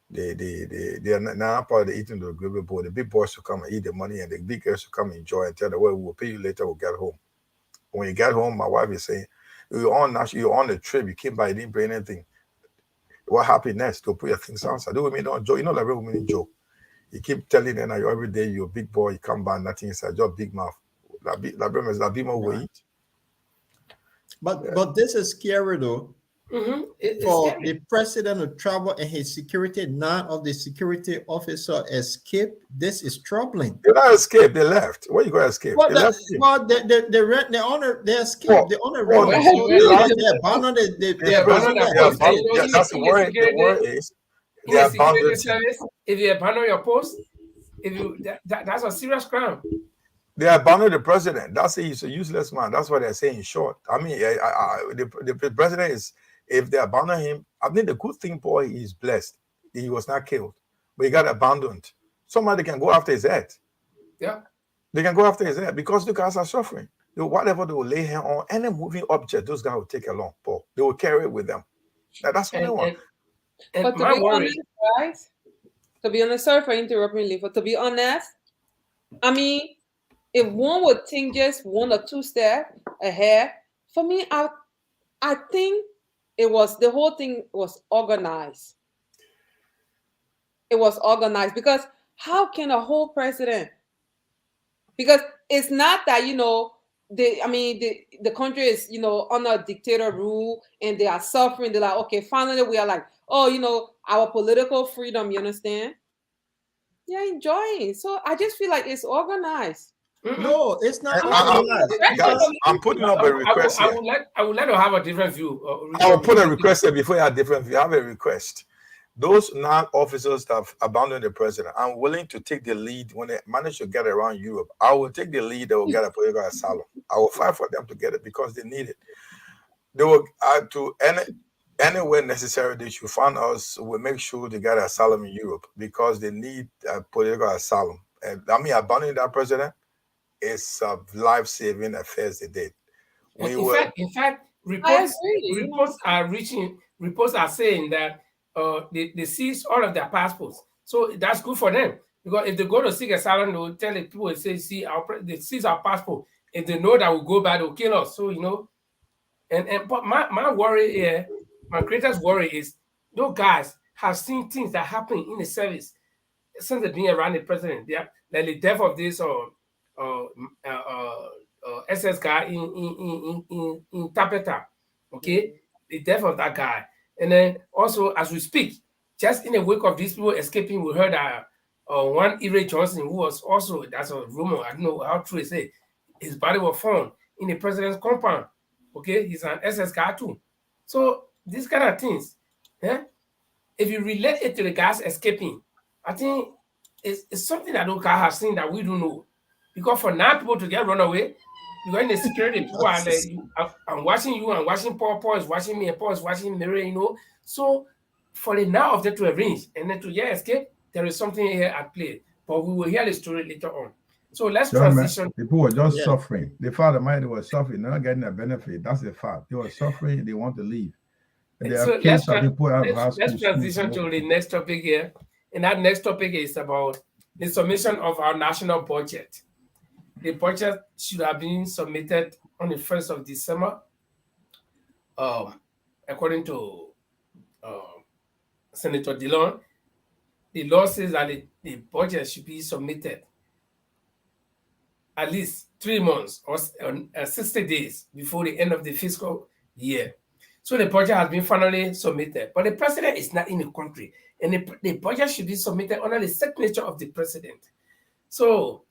They are not part of the eating the gravy bowl. The big boys will come and eat the money, and the big girls will come and enjoy and tell them, well, we'll pay you later, we'll get home. When you get home, my wife is saying, you're on the trip, you came by, you didn't bring anything. What happened next? To put your things outside. Do women don't joke? Like real women joke. You keep telling them that every day you're a big boy, you come by, nothing inside, just big mouth. That be more weight. But this is scary though. Mm-hmm. For the president to travel and his security, none of the security officer escaped. This is troubling. They not escape. They left. Where you going to escape? Well, they left. They escaped. Oh, the honor. They abandoned that's the word. The word is they abandoned. If you abandon your post, that's a serious crime. They abandoned the president. That's he's a useless man. That's what they're saying in short. The president is. If they abandon him, I think the good thing, boy, he's blessed. He was not killed, but he got abandoned. Somebody can go after his head. Yeah. They can go after his head because the guys are suffering. Whatever they will lay hand on, any moving object, those guys will take along, Paul. They will carry it with them. That's what they want. And But to my be worry, honest, guys, to be honest, sorry for interrupting, Lee, but to be honest, I mean, if one would think just one or two steps ahead, for me, I think the whole thing was organized. It was organized because how can a whole president? Because it's not that the country is under a dictator rule and they are suffering. They're like, okay, finally we are like, oh, our political freedom. You understand? Yeah, enjoying. So I just feel like it's organized. No, it's not I, organized. guys, I'm putting up a request here. I would like to have a different view. I will put a request here before you have different view. I have a request. Those non-officers that have abandoned the president, I'm willing to take the lead when they manage to get around Europe. I will take the lead. They will get a political asylum. I will fight for them to get it because they need it. They will to anywhere necessary. They should find us. We'll make sure they get asylum in Europe because they need a political asylum. And I mean, abandoning that president is a life-saving affairs they did. In fact, reports are saying that they seize all of their passports. So that's good for them because if they go to seek asylum, they will tell the people and say, "See, they seize our passport." If they know that we'll go back, they'll kill us. So but my worry here, my greatest worry is those guys have seen things that happen in the service since they've been around the president. Yeah, like the death of this SS guy in Tapeta, okay, the death of that guy, and then also as we speak, just in the wake of these people escaping, we heard that one Ire Johnson, who was also, that's a rumor, I don't know how true it is, his body was found in the president's compound. Okay, he's an SS guy too. So these kind of things, yeah, if you relate it to the guys escaping, I think it's something that those guys have seen that we don't know. Because for now, people to get run away, because in the security, people are like, I'm watching you, I'm watching Paul is watching me, and Paul is watching Mary, So for the now of them to arrange and then to escape, there is something here at play. But we will hear the story later on. So let's transition. People were just suffering. The fact of mind, they were suffering, they're not getting a benefit. That's the fact. They were suffering, they want to leave. And so let's transition to the next topic here. And that next topic is about the submission of our national budget. The budget should have been submitted on the 1st of December. According to Senator Dillon, the law says that the budget should be submitted at least 3 months or 60 days before the end of the fiscal year. So the budget has been finally submitted, but the president is not in the country, and the budget should be submitted under the signature of the president. So,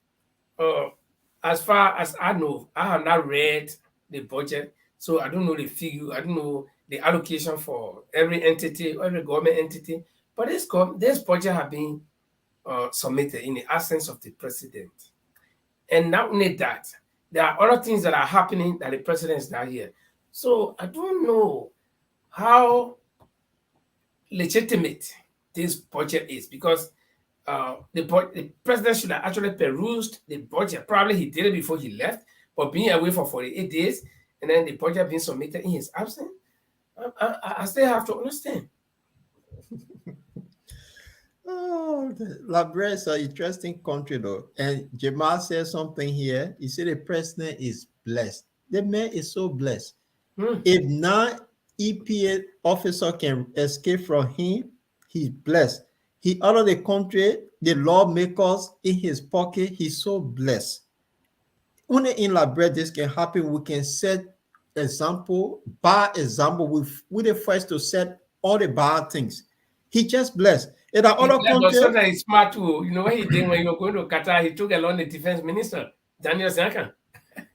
as far as I know, I have not read the budget, so I don't know the figure, I don't know the allocation for every entity, every government entity, but this budget has been submitted in the absence of the president. And not only that, there are other things that are happening that the president is not here. So I don't know how legitimate this budget is because the president should have actually perused the budget. Probably he did it before he left, but being away for 48 days and then the budget being submitted in his absence, I still have to understand. Oh, Liberia is an interesting country though. And Jamal said something here. He said the president is blessed. The man is so blessed. If non-EPA officer can escape from him, he's blessed. He out of the country, the lawmakers in his pocket, he's so blessed. Only in Liberia this can happen. We can set example, bad example. We're the first to set all the bad things. He just blessed. In the other country, sometimes he's smart too. You know what he did when he was going to Qatar? He took along the defense minister, Daniel Zanka.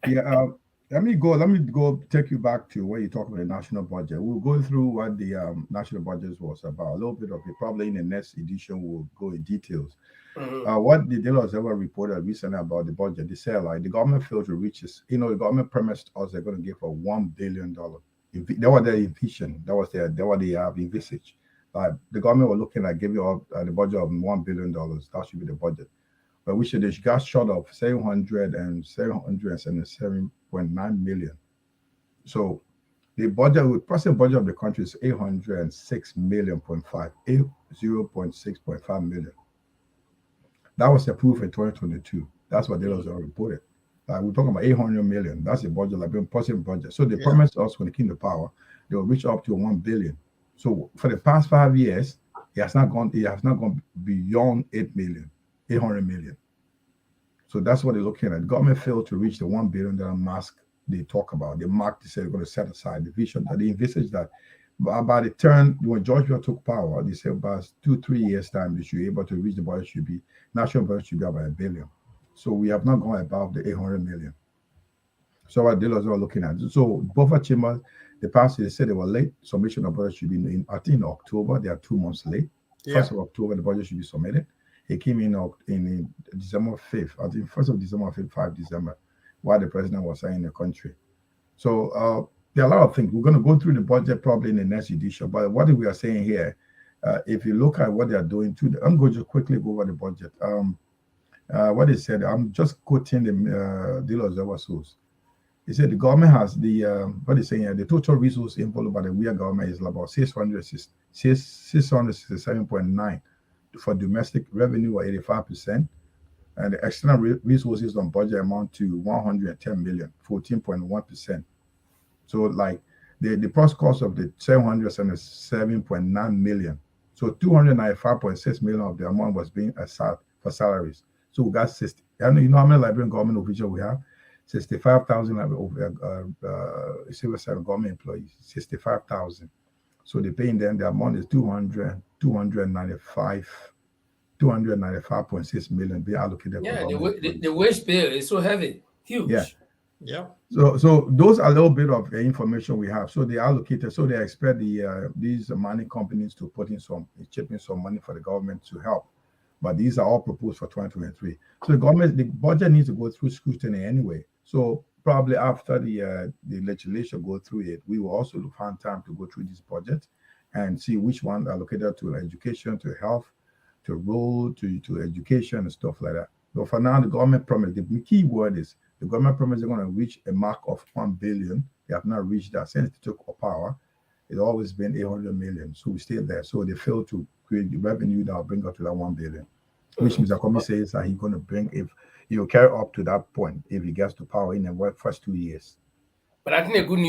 Yeah, let me go take you back to where you talk about the national budget. We'll go through what the national budget was about. A little bit of it. Probably in the next edition, we'll go in details. What the Daily Observer reported recently about the budget, they said like the government failed to reach this. The government promised us they're going to give for $1 billion. That was their vision. That was what they have envisaged. The government were looking at giving up the budget of $1 billion. That should be the budget. But they got short of 777.9 million. So The budget, the present budget of the country is 806 million point five, 0.6.5 million. That was approved in 2022. That's what they was reported. We're talking about 800 million. That's the budget, like being positive budget. So they promised us when they came to power, they will reach up to 1 billion. So for the past 5 years, it has not gone beyond 800 million. So that's what they're looking at. The government failed to reach the 1 billion that mask they talk about. They said they're going to set aside the vision that they envisaged that by the turn when George Bush took power, they said about 2-3 years time they should be able to reach the budget national budget should be about 1 billion. So we have not gone above the 800 million. So what dealers are looking at. So buffer chamber, the past they said they were late. Submission of budget should be in I think in October. They are 2 months late. 1st of October the budget should be submitted. It came in December 5th. I think 1st of December, 5 December, while the president was saying the country. So there are a lot of things. We're going to go through the budget probably in the next edition. But what we are saying here, if you look at what they are doing, I'm going to quickly go over the budget. What they said, I'm just quoting the dealers over source. He said the government has what he's saying here, the total resource involved by the real government is about 667.9 for domestic revenue or 85%. And the external resources on budget amount to 110 million, 14.1%. So like the first cost of the 777.9 million. So 295.6 million of the amount was being assigned for salaries. So we got 60. And you know how many Liberian government officials we have? 65,000 civil service government employees. 65,000. So they're paying them. The amount is 295.6 million being allocated. Yeah, the wage bill is so heavy, huge. Yeah. So those are a little bit of the information we have. So they allocated. So they expect these mining companies to chip in some money for the government to help. But these are all proposed for 2023. So the budget needs to go through scrutiny anyway. So probably after the legislation go through it, we will also find time to go through this budget and see which one allocated to education, to health, to road, to education and stuff like that. But for now, the government promised, the key word is the government promised they're going to reach a mark of 1 billion. They have not reached that since they took power. It's always been 800 million. So we stay there. So they failed to create the revenue that will bring up to that 1 billion, which Mr. Comey says that he's going to bring, if he will carry up to that point if he gets to power in the first 2 years. But I think the good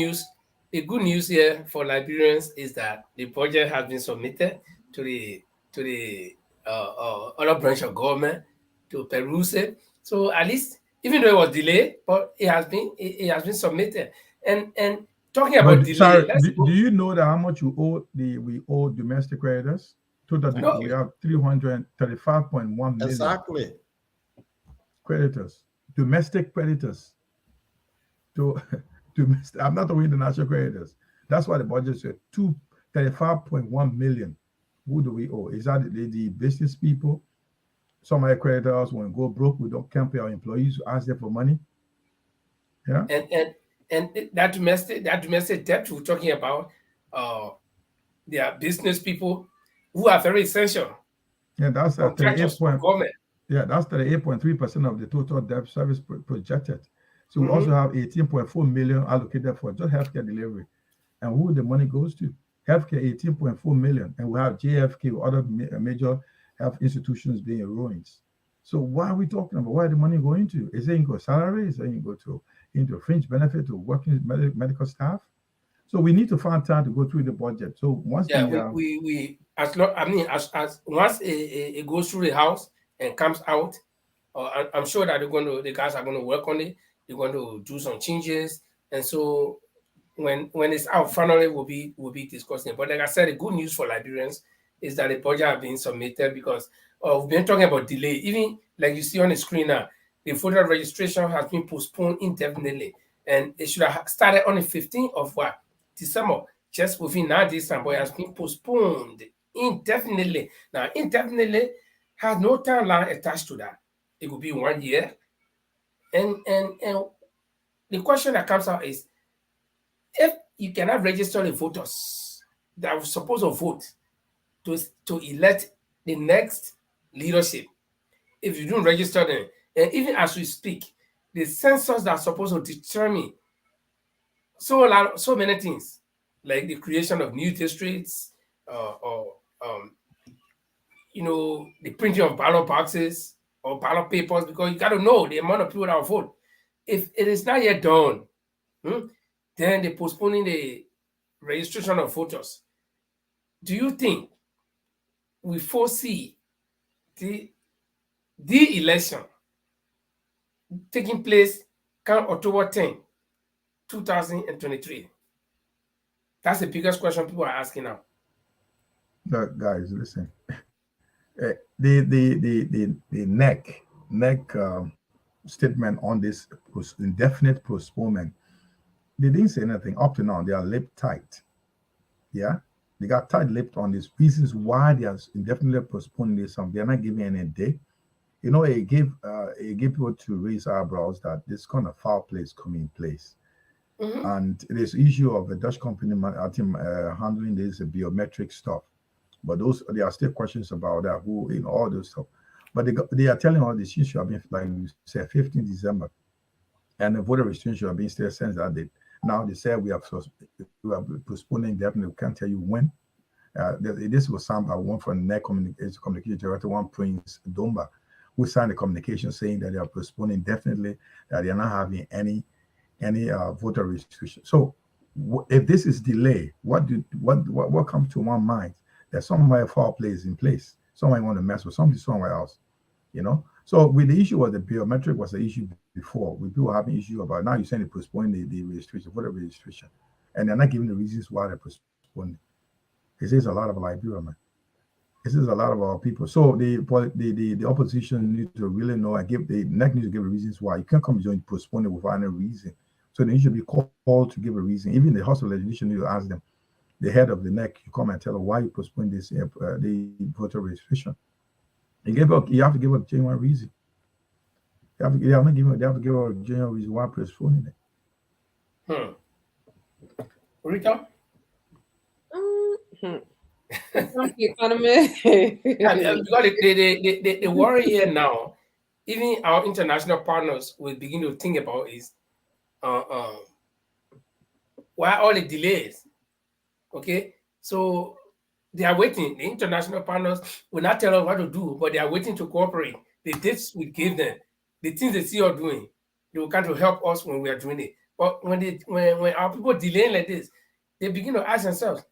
news here for Liberians is that the budget has been submitted to the other branch of government to peruse it. So at least, even though it was delayed, but it has been submitted. And talking about delay, sorry, do you know that how much we owe domestic creditors? We have 335.1 million. Exactly. Creditors, domestic creditors. I'm not talking international creditors. That's why the budget said 235.1 million. Who do we owe? Is that the business people? Some of our creditors, when we go broke, we can't pay our employees, ask them for money. Yeah. And that domestic debt we're talking about, there are business people who are very essential. Yeah, that's 38.3% of the total debt service projected. So we also have 18.4 million allocated for just healthcare delivery. And who the money goes to? Healthcare, 18.4 million. And we have JFK or other major health institutions being in ruins. So why are we talking about where the money going to? Is it going to salary? Is it going to into fringe benefit to working medical staff? So we need to find time to go through the budget. So once once it goes through the House and comes out, I'm sure that the guys are going to work on it. They're going to do some changes, and so when it's out, finally we'll be discussing. But like I said, the good news for Liberians is that the budget has been submitted because we've been talking about delay. Even like you see on the screen now, the voter registration has been postponed indefinitely, and it should have started on the 15th of December, just within now this time, but it has been postponed indefinitely. Now, indefinitely has no timeline attached to that. It could be 1 year. And the question that comes out is, if you cannot register the voters that are supposed to vote to elect the next leadership, if you don't register them, and even as we speak, the census that are supposed to determine so many things like the creation of new districts, or the printing of ballot boxes or ballot papers, because you got to know the amount of people that will vote. If it is not yet done, then they're postponing the registration of voters. Do you think we foresee the election taking place come October 10, 2023? That's the biggest question people are asking now. Look, guys, listen. The neck statement on this indefinite postponement, they didn't say anything up to now. They are lip tight. Yeah, they got tight-lipped on these reasons why they are indefinitely postponing this. They're not giving any date. It gave people to raise eyebrows that this kind of foul play is coming in place. And this issue of a Dutch company, I think, handling this biometric stuff. But there are still questions about that, who in all those stuff. But they are telling all this issue have been, like you said, 15 December. And the voter registration have been still since that date. Now they say we are postponing definitely. We can't tell you when. This was signed by one from the NEC communication director, one Prince Domba, who signed a communication saying that they are postponing definitely, that they are not having any voter registration. So if this is delay, what comes to one mind? That somewhere foul play is in place. Somebody want to mess with something somewhere else, So with the issue of the biometric was the issue before. We people having issue about, now you're saying they postpone the registration, voter registration, and they're not giving the reasons why they're postponing. It says a lot of Liberia, man. It says a lot of our people. So the opposition needs to really know and give the NEC needs to give the reasons why. You can't come join postpone it without any reason. So they should be called to give a reason. Even the House of Legislation need to ask them, the head of the NEC, you come and tell them why you postpone this the voter registration. You have to give a genuine reason. They have to give a genuine reason why postponing it. Rita? Economy. Because the worry here now, even our international partners will begin to think about is why all the delays. Okay, so they are waiting. The international partners will not tell us what to do, but they are waiting to cooperate. The dates we give them, the things they see us doing, they will come to help us when we are doing it. But when our people delay like this, they begin to ask themselves,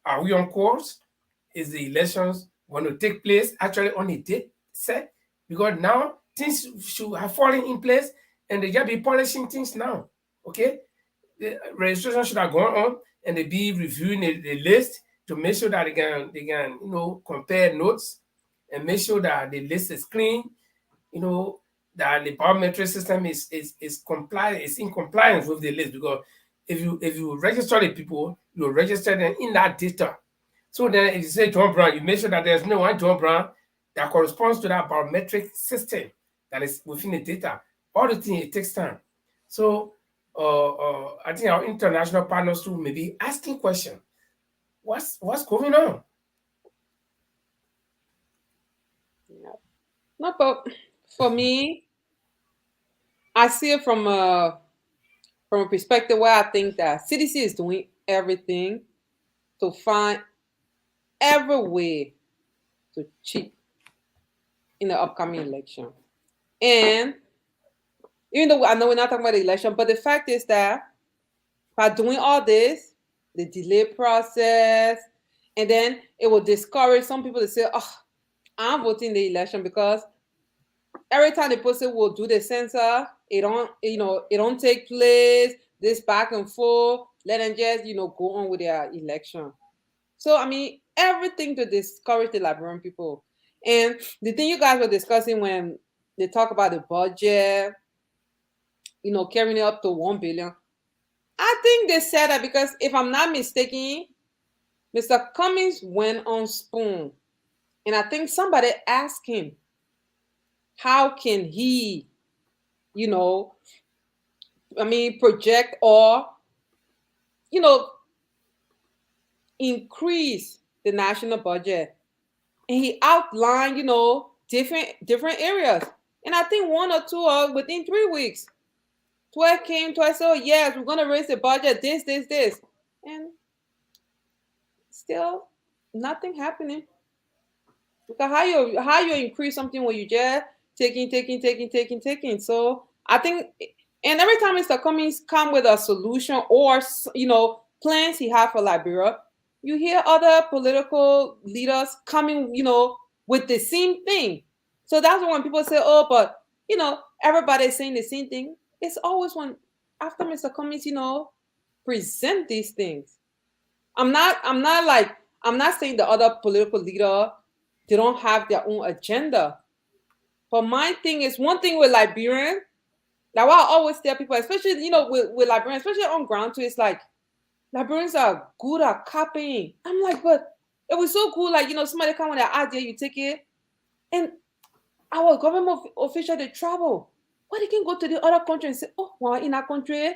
are we on course? Is the elections going to take place actually on a date set? Because now things should have fallen in place and they just be polishing things now. Okay? The registration should have gone on and they be reviewing the list to make sure that they can compare notes and make sure that the list is clean, that the biometric system is in compliance with the list. Because if you register the people, you register them in that data. So then if you say John Brown, you make sure that there's no one John Brown that corresponds to that biometric system that is within the data. All the things, it takes time. So I think our international partners too may be asking questions. What's going on? No, but for me, I see it from a perspective where I think that CDC is doing everything to find every way to cheat in the upcoming election. And even though I know we're not talking about the election, but the fact is that by doing all this, the delay process, and then it will discourage some people to say, I'm voting the election, because every time the person will do the census, it don't take place, this back and forth, let them just, go on with their election. So, I mean, everything to discourage the Liberian people. And the thing you guys were discussing when they talk about the budget, carrying it up to 1 billion, I think they said that because, if I'm not mistaken, Mr. Cummings went on Spoon. And I think somebody asked him, how can he, project or, increase the national budget? And he outlined, different areas. And I think one or two are within 3 weeks. 12 came, 12 said, yes, we're going to raise the budget, this. And still nothing happening. Because how you increase something when you just taking. So I think, and every time Mr. Cummings come with a solution or plans he have for Liberia, you hear other political leaders coming with the same thing. So that's when people say, oh, but everybody's saying the same thing. It's always when after Mr. Cummings present these things. I'm not saying the other political leader, they don't have their own agenda. But my thing is, one thing with Liberian, like what I always tell people, especially with Liberians, especially on ground too, it's like Liberians are good at copying. I'm like, but it was so cool, like somebody come with an idea, you take it, and our government official they travel. Why they can go to the other country and say, oh, well, in our country,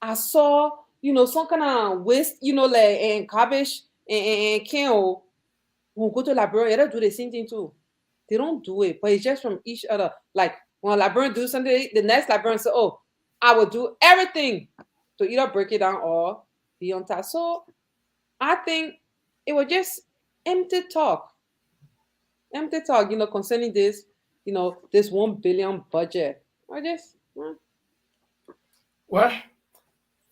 I saw some kind of waste, like and garbage and can we'll go to Liberia, they do the same thing too. They don't do it, but it's just from each other. Like when Liberian do something, the next Liberian say, oh, I will do everything to either break it down or be on task. So I think it was just empty talk, concerning this, this 1 billion budget. I just, Well,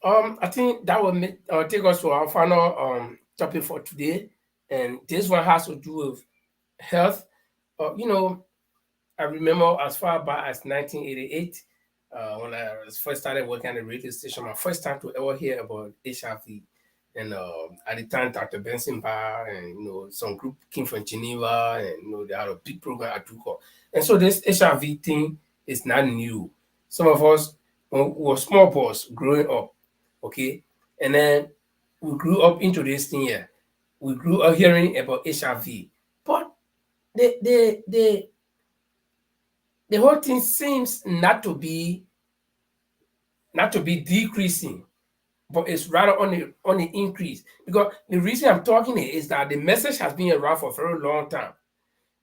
I think that will take us to our final topic for today, and this one has to do with health. I remember as far back as 1988, when I first started working at the radio station, my first time to ever hear about HIV. And at the time, Dr. Benson Barr and some group came from Geneva, and they had a big program at Duco. And so this HIV thing is not new. Some of us were small boys growing up, okay, and then we grew up into this thing here. We grew up hearing about HIV, but the whole thing seems not to be decreasing, but it's rather on the increase. Because the reason I'm talking here is that the message has been around for a very long time.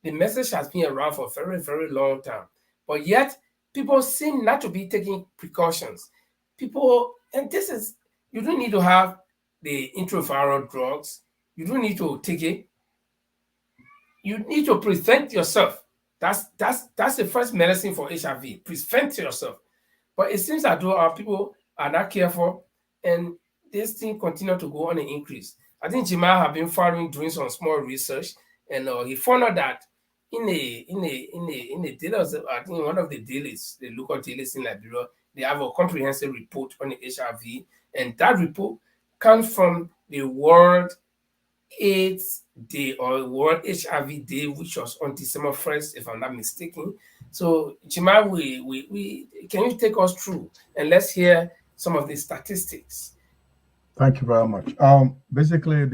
The message has been around for a very, very long time. But yet, people seem not to be taking precautions. And this is, you don't need to have the antiviral drugs. You don't need to take it. You need to prevent yourself. That's the first medicine for HIV. Prevent yourself. But it seems that our people are not careful, and this thing continue to go on an increase. I think Jamal have been doing some small research, and he found out that in the dealers, I think one of the dealers, the local dealers in Liberia, they have a comprehensive report on the HIV, and that report comes from the World AIDS Day or World HIV Day, which was on December 1st, if I'm not mistaken. So, Jamal, we can you take us through and let's hear some of the statistics. Thank you very much. Basically,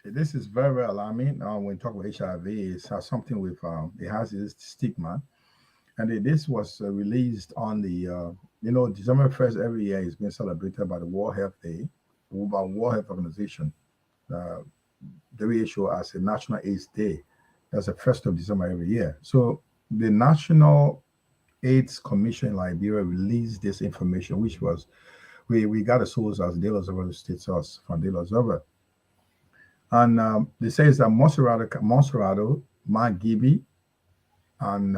this is very, very alarming. When we talk about HIV, it has something with it has this stigma, and this was released on the December 1st every year is being celebrated by the World Health Day, by World Health Organization. WHO as a National AIDS Day. That's the 1st of December every year. So the National AIDS Commission in Liberia released this information, which was we got a source as Daily Observer states us from Daily Observer. And they say that Monserrado, Mount Gibby, and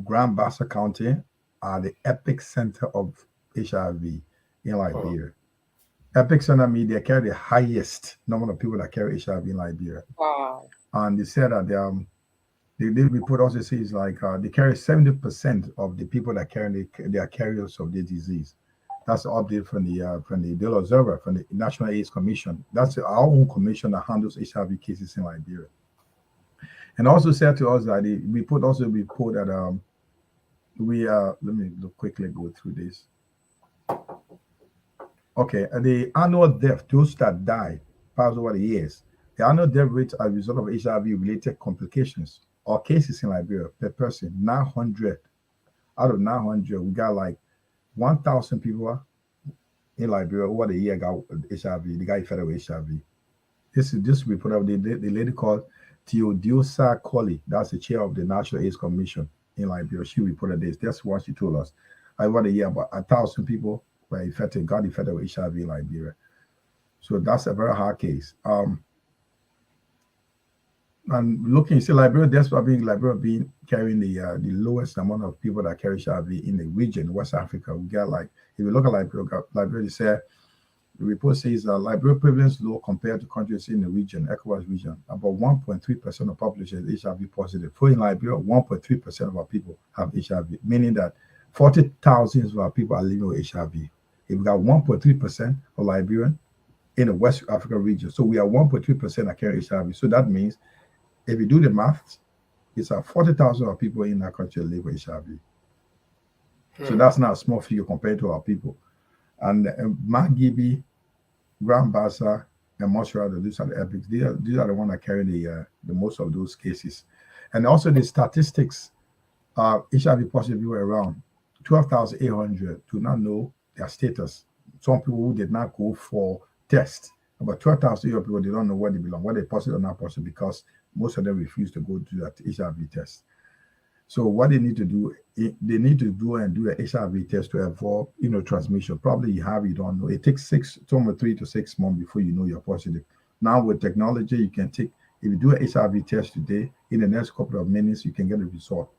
Grand Bassa County are the epicenter of HIV in Liberia. Epicenter means they carry the highest number of people that carry HIV in Liberia. wow. And they said that the report also says like they carry 70% of the people that they are carriers of the disease. That's the update from the Daily Observer, from the National AIDS Commission. That's our own commission that handles HIV cases in Liberia. And also said to us that the report also report that let me quickly go through this. Okay, the annual death, those that die, passed over the years, the annual death rate as a result of HIV-related complications or cases in Liberia per person, 900. Out of 900, we got like 1,000 people in Liberia over the year got HIV. They got infected with HIV. This report of the lady called Theodosia Colley. That's the chair of the National AIDS Commission in Liberia. She reported this. That's what she told us. Over the year, about 1,000 people got infected with HIV in Liberia. So that's a very hard case. And looking, see, Liberia, that's why Liberia being carrying the lowest amount of people that carry HIV in the region, West Africa. We got like, if you look at Liberia, they say the report says Liberia prevalence low compared to countries in the region, ECOWAS region. About 1.3% of population is HIV positive. For in Liberia, 1.3% of our people have HIV, meaning that 40,000 of our people are living with HIV. If we got 1.3% of Liberian in the West Africa region, so we are 1.3% that carry HIV. So that means if you do the math, it's 40,000 of people in that country live with HIV. So that's not a small figure compared to our people. And Magibi, Grand Bassa, and Monrovia, these are the epics. These are the ones that carry the most of those cases. And also the statistics, HIV positive people around 12,800 do not know their status. Some people who did not go for tests, about 12,000 people, they don't know where they belong, whether they're positive or not positive, because most of them refuse to go to that HIV test. So what they need to do, they need to do an HIV test to avoid, transmission. Probably you have, you don't know. It takes 3 to 6 months before you know you're positive. Now with technology, you can take, if you do an HIV test today, in the next couple of minutes, you can get a result.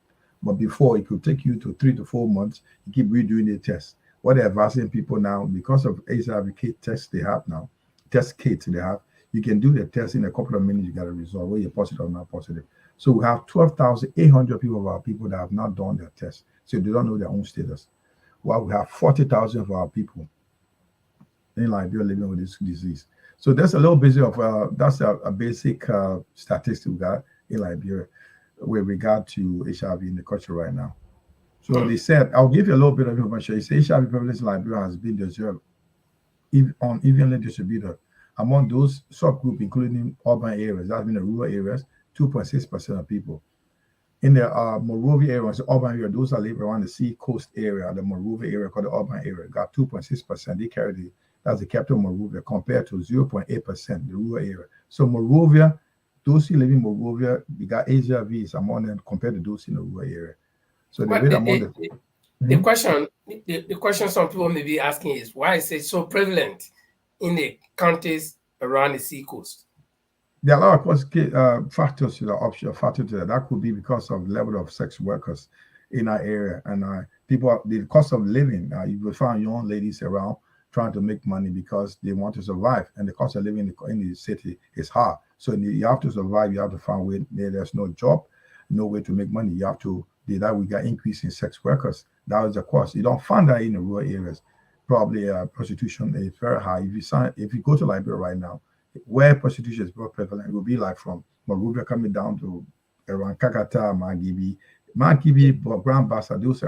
But before, it could take you to 3 to 4 months. You keep redoing the test. What they're advising people now, because of HIV kit tests they have now, test kits they have, you can do the test in a couple of minutes, you got a result, whether you're positive or not positive. So we have 12,800 people of our people that have not done their test. So they don't know their own status. While we have 40,000 of our people in Liberia living with this disease. So that's a little bit of, that's a basic statistic we got in Liberia with regard to HIV in the country right now. So they said, I'll give you a little bit of information. They say HIV prevalence in Liberia has been observed unevenly distributed among those subgroups, including urban areas. That's been the rural areas, 2.6% of people. In the Monrovia area, the urban area, those that live around the sea coast area, the Monrovia area called the urban area, got 2.6%. They carry that's the capital Monrovia, compared to 0.8%, the rural area. So Monrovia, those who live in Monrovia, they got HIVs among them compared to those in the rural area. So the question some people may be asking is, why is it so prevalent in the counties around the sea coast? There are a lot of factors to the option factor to that. That could be because of the level of sex workers in our area, and people, the cost of living. You will find young ladies around trying to make money because they want to survive, and the cost of living in the city is high. So you have to survive. You have to find a way. There's no job, no way to make money. You have to. That we got increase in sex workers. That is the cost. You don't find that in the rural areas. Probably prostitution is very high. If you go to Liberia right now, where prostitution is more prevalent, it will be like from Monrovia coming down to around Kakata, Magibi, Grand Bassa, those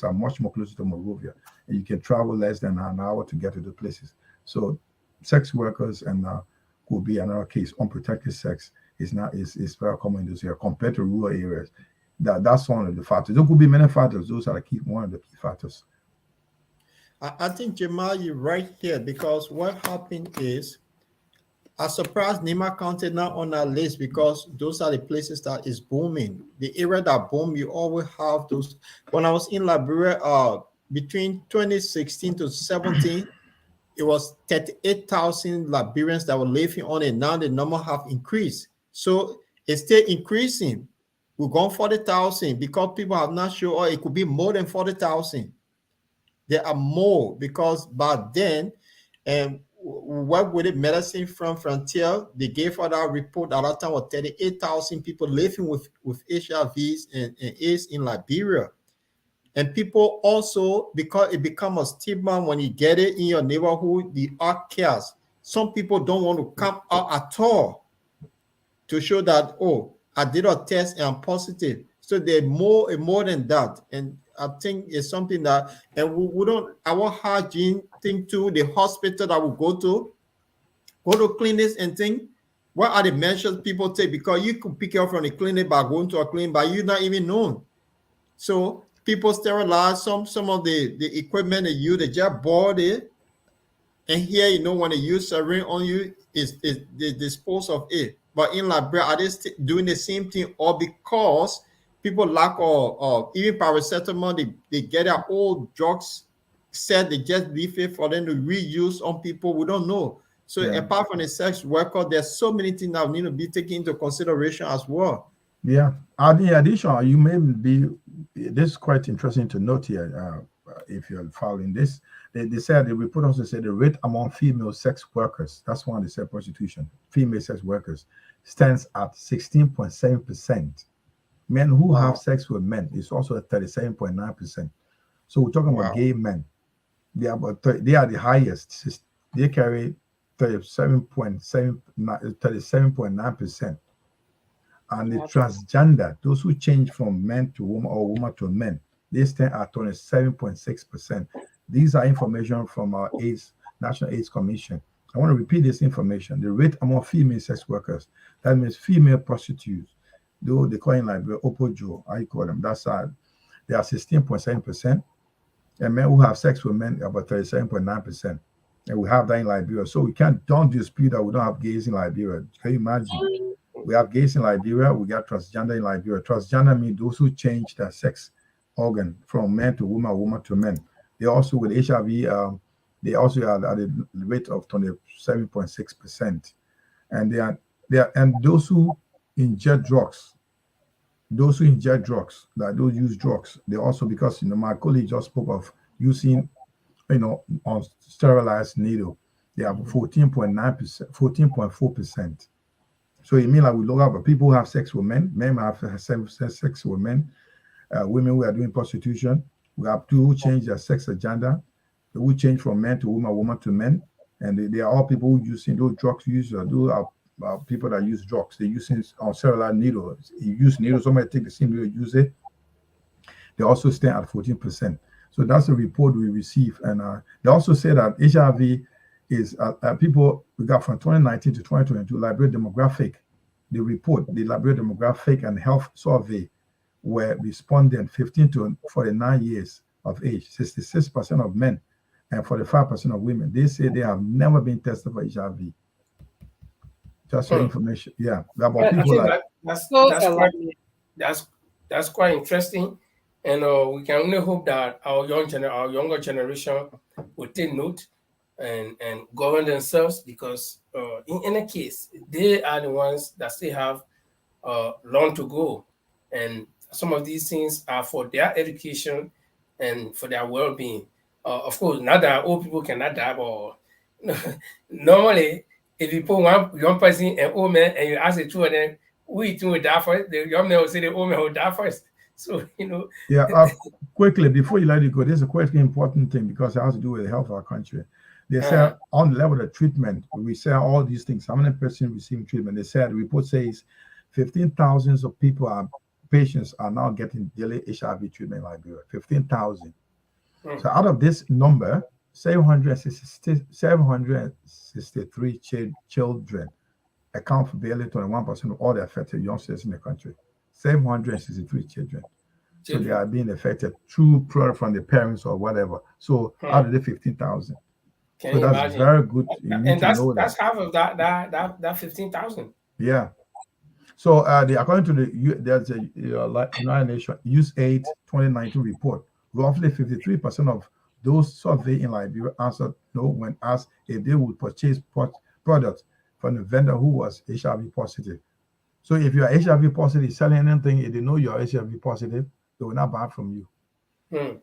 are much more closer to Monrovia. And you can travel less than an hour to get to the places. So sex workers and could be another case. Unprotected sex is very common in those areas compared to rural areas. That's one of the factors. There could be many factors. Those are one of the key factors. I think, Jamal, you're right here, because what happened is, I'm surprised Nima County not on that list, because those are the places that is booming. The area that boom, you always have those. When I was in Liberia, between 2016 to 17, it was 38,000 Liberians that were living on it. Now the number have increased. So it's still increasing. We're going 40,000 because people have not sure, or it could be more than 40,000. There are more, because back then, and what with the medicine from Frontier, they gave out that report at that time was 38,000 people living with HIVs and AIDS in Liberia. And people also, because it becomes a stigma when you get it in your neighborhood, the outcasts. Some people don't want to come out at all to show that, oh, I did a test and I'm positive. So they're more than that. And I think it's something that, and we don't, our hygiene thing too, the hospital that we go to clinics and things. What are the measures people take? Because you could pick up from the clinic by going to a clinic, but you're not even known. So people sterilize some of the equipment they use, they just bought it. And here, when they use syringe on you, is they dispose of it. But in Liberia, are they doing the same thing? Or because people lack of even paracetamol, they get their old drugs set, they just leave it for them to reuse on people? We don't know. So apart from the sex worker, there's so many things that need to be taken into consideration as well. Yeah. In addition, you may be, this is quite interesting to note here, if you're following this. They said, the report also said the rate among female sex workers, that's one they said prostitution, female sex workers, stands at 16.7%. Men who have sex with men is also at 37.9%. So we're talking about gay men. They are the highest. They carry 37.9%. And the transgender, those who change from men to woman or woman to men, they stand at 27.6%. These are information from our National AIDS Commission. I want to repeat this information. The rate among female sex workers, that means female prostitutes, though they call it like Opojo, I call them, that's they are 16.7%. And men who have sex with men are about 37.9%. And we have that in Liberia. So we don't dispute that we don't have gays in Liberia. Can you imagine? We have gays in Liberia, we got transgender in Liberia. Transgender means those who change their sex organ from man to woman, woman to men. They also, with HIV, they also are at a rate of 27.6%. And and those who inject drugs, that those use drugs, they also, because my colleague just spoke of using, on sterilized needle, they have 14.9%, 14.4%. So it means like we look up people who have sex with men have sex with men, women who are doing prostitution. We have two who change their sex agenda, who change from men to woman, woman to men, and they are all people who using those drugs. Those are people that use drugs. They use on sterilized needles. You use needles, somebody take the same needle, use it. They also stand at 14%. So that's the report we receive, and they also say that HIV is people we got from 2019 to 2022 Liberia demographic. The Liberia demographic and health survey, where respondent 15 to 49 years of age, 66% of men and 45% of women, they say they have never been tested for HIV. Just for information, about people like that's quite interesting, and we can only hope that our younger generation will take note and govern themselves, because in any case, they are the ones that still have long to go, and some of these things are for their education and for their well-being. Of course, not that old people cannot die, but normally, if you put one young person and old man and you ask the two of them, who will die first, the young man will say the old man will die first. So, quickly, before you let it go, there's a quite important thing, because it has to do with the health of our country. They say on the level of treatment, we say all these things. How many persons receiving treatment? They said the report says 15,000 of patients are now getting daily HIV treatment in Liberia. 15,000. So out of this number, 763 children account for barely 21% of all the affected youngsters in the country. 763 children. So they are being affected through product from the parents or whatever. So out of the 15,000. So that's imagine? Very good. And that's half of that 15,000. Yeah. So according to there's a United Nations USAID 2019 report, roughly 53% of those surveyed in Liberia answered no when asked if they would purchase products from a vendor who was HIV positive. So if you are HIV positive, selling anything, if they know you are HIV positive, they will not buy from you.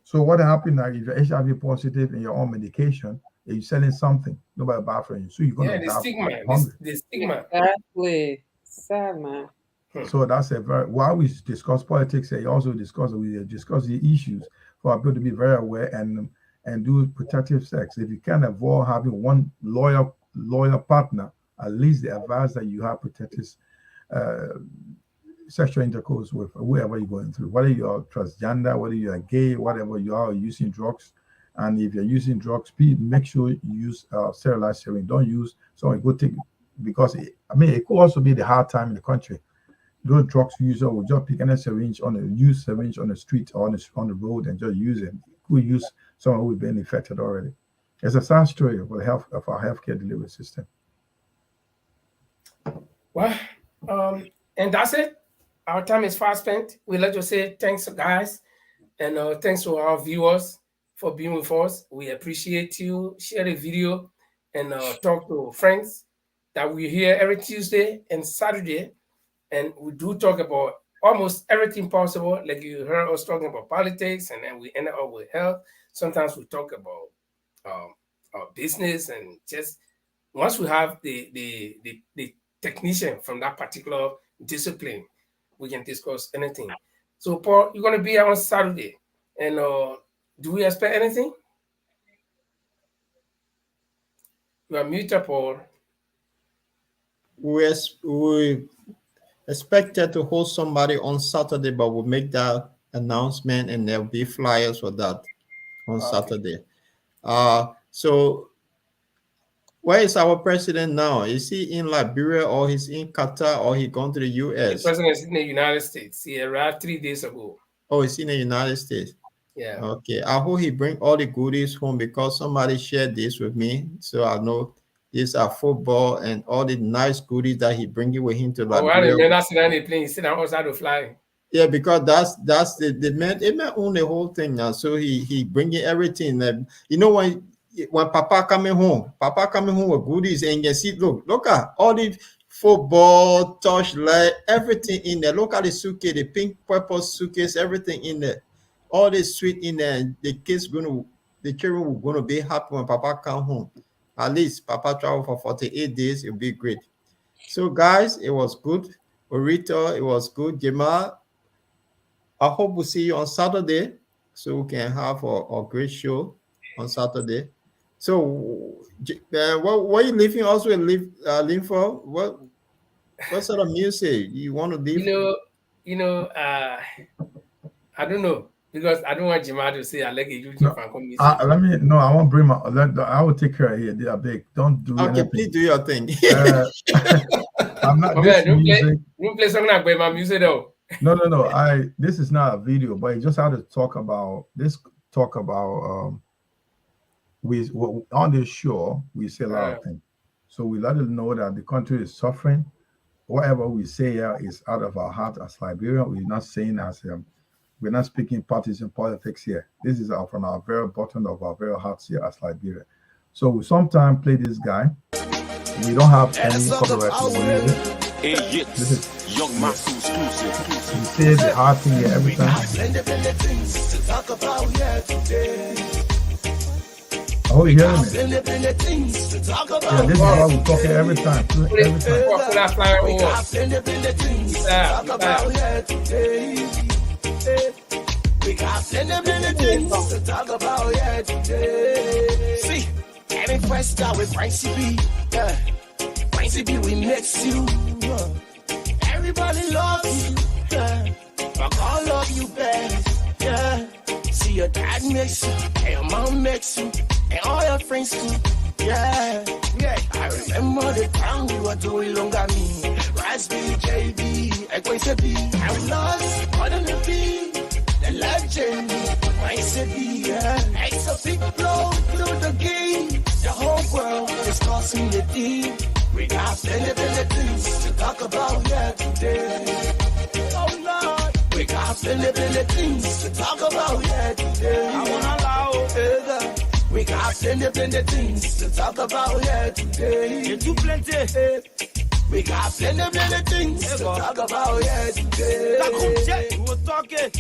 So what happened now, if you're HIV positive and you're on medication, if you're selling something, nobody buy from you. So you're going to the stigma. The stigma. Exactly. Sad, man. So that's while we discuss politics, we also discuss the issues for people to be very aware and do protective sex. If you can avoid having one loyal partner, at least the advice that you have protective sexual intercourse with whoever you're going through, whether you're transgender, whether you're gay, whatever you are, using drugs. And if you're using drugs, please make sure you use sterilized syringe. Don't use someone go take, because it could also be the hard time in the country. Those drugs user will just pick any syringe on the street or on the road and just use it. We use someone who's been infected already. It's a sad story of the health of our healthcare delivery system. Well, and that's it. Our time is fast spent. We'd like to say thanks, guys, and thanks to our viewers for being with us. We appreciate you. Share the video and talk to friends that we hear every Tuesday and Saturday. And we do talk about almost everything possible. Like you heard us talking about politics, and then we end up with health. Sometimes we talk about our business, and just once we have the technician from that particular discipline, we can discuss anything. So Paul, you're gonna be here on Saturday, and do we expect anything? You are muted, Paul. We expected to host somebody on Saturday, but we'll make that announcement, and there'll be flyers for that on Saturday. So where is our president now? Is he in Liberia, or he's in Qatar, or he gone to the US? The president is in the United States. He arrived 3 days ago. Oh, he's in the United States. Yeah. Okay. I hope he bring all the goodies home, because somebody shared this with me, so I know these are football and all the nice goodies that he bringing with him to Liberia. Oh, I remember sitting on the plane. He said outside to fly. Yeah, because that's the man. It may own the whole thing now, so he bringing everything. You know, when Papa coming home with goodies, and you see, look at all the football, torchlight, everything in there. Look at the suitcase, the pink purple suitcase, everything in there. All this sweet in there. The children will gonna be happy when Papa come home. At least Papa travel for 48 days. It'll be great. So guys, it was good. Orito, it was good. Jamal, I hope we'll see you on Saturday, so we can have a great show on Saturday. So, what are you leaving us with? Leave for what sort of music you want to leave? I don't know, because I don't want Jamal to say I like a huge music. I won't bring I will take care of it. They are big. Don't do okay, anything. Please do your thing. I'm not don't play something like my music though. No. This is not a video, but you just have to talk about this. We on this show we say a lot of things, so we let them know that the country is suffering. Whatever we say here is out of our heart as Liberian. We're not saying we're not speaking partisan politics here. This is from our very bottom of our very hearts here as Liberia. So we sometimes play this guy. We don't have any copyright. This is Young Master exclusive. He says the hard thing here every time. Oh, you hear me? Yeah, this is why we talk here every time. We got plenty things to talk about here today. See, every fresh start with Francie B. Francie B, we mix you. Everybody loves you. But God love you best. Yeah. See, your dad makes you, and your mom makes you, and all your friends too. Yeah. I remember the time we were doing longer me. Raspberry JB, Equator I was lost, more than a B. The legend, it's a big blow through the game. The whole world is crossing the deep. We got plenty things to talk about here today. Oh Lord, we got plenty things to talk about here today. I wanna allow we got plenty things to talk about here today. You do plenty. We got plenty things to talk about here today. We're talking.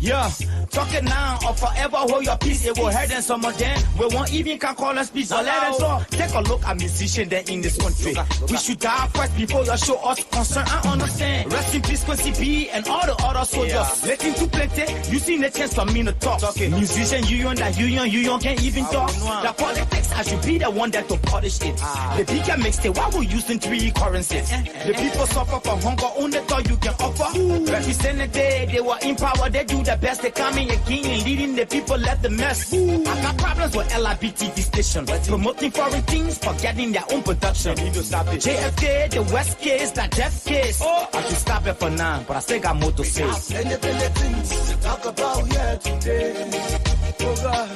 Yeah, talk it now or forever hold your peace. It will hurt them some of them. We won't even can call us peace. So let them talk. Take a look at musicians then in this country. We should die first before you show us concern. I understand. Rest in peace, Quincy B and all the other soldiers. Letting too plenty. You seen the chance for me to talk. Musician, union can't even talk. The politics, I should be the one that to polish it. The bigger mixtape, why we using 3 currencies? The people suffer from hunger, only thought you can offer. Represent the day, they were in power, they do the best. They coming again, leading the people, let the mess. I got problems with LIBTV station, promoting foreign things, forgetting their own production. JFK, the West case, that death case. I should stop it for now, but I still got more to say. Plenty things to talk about here today. Oh God,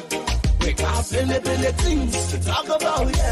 we got plenty things to talk about here.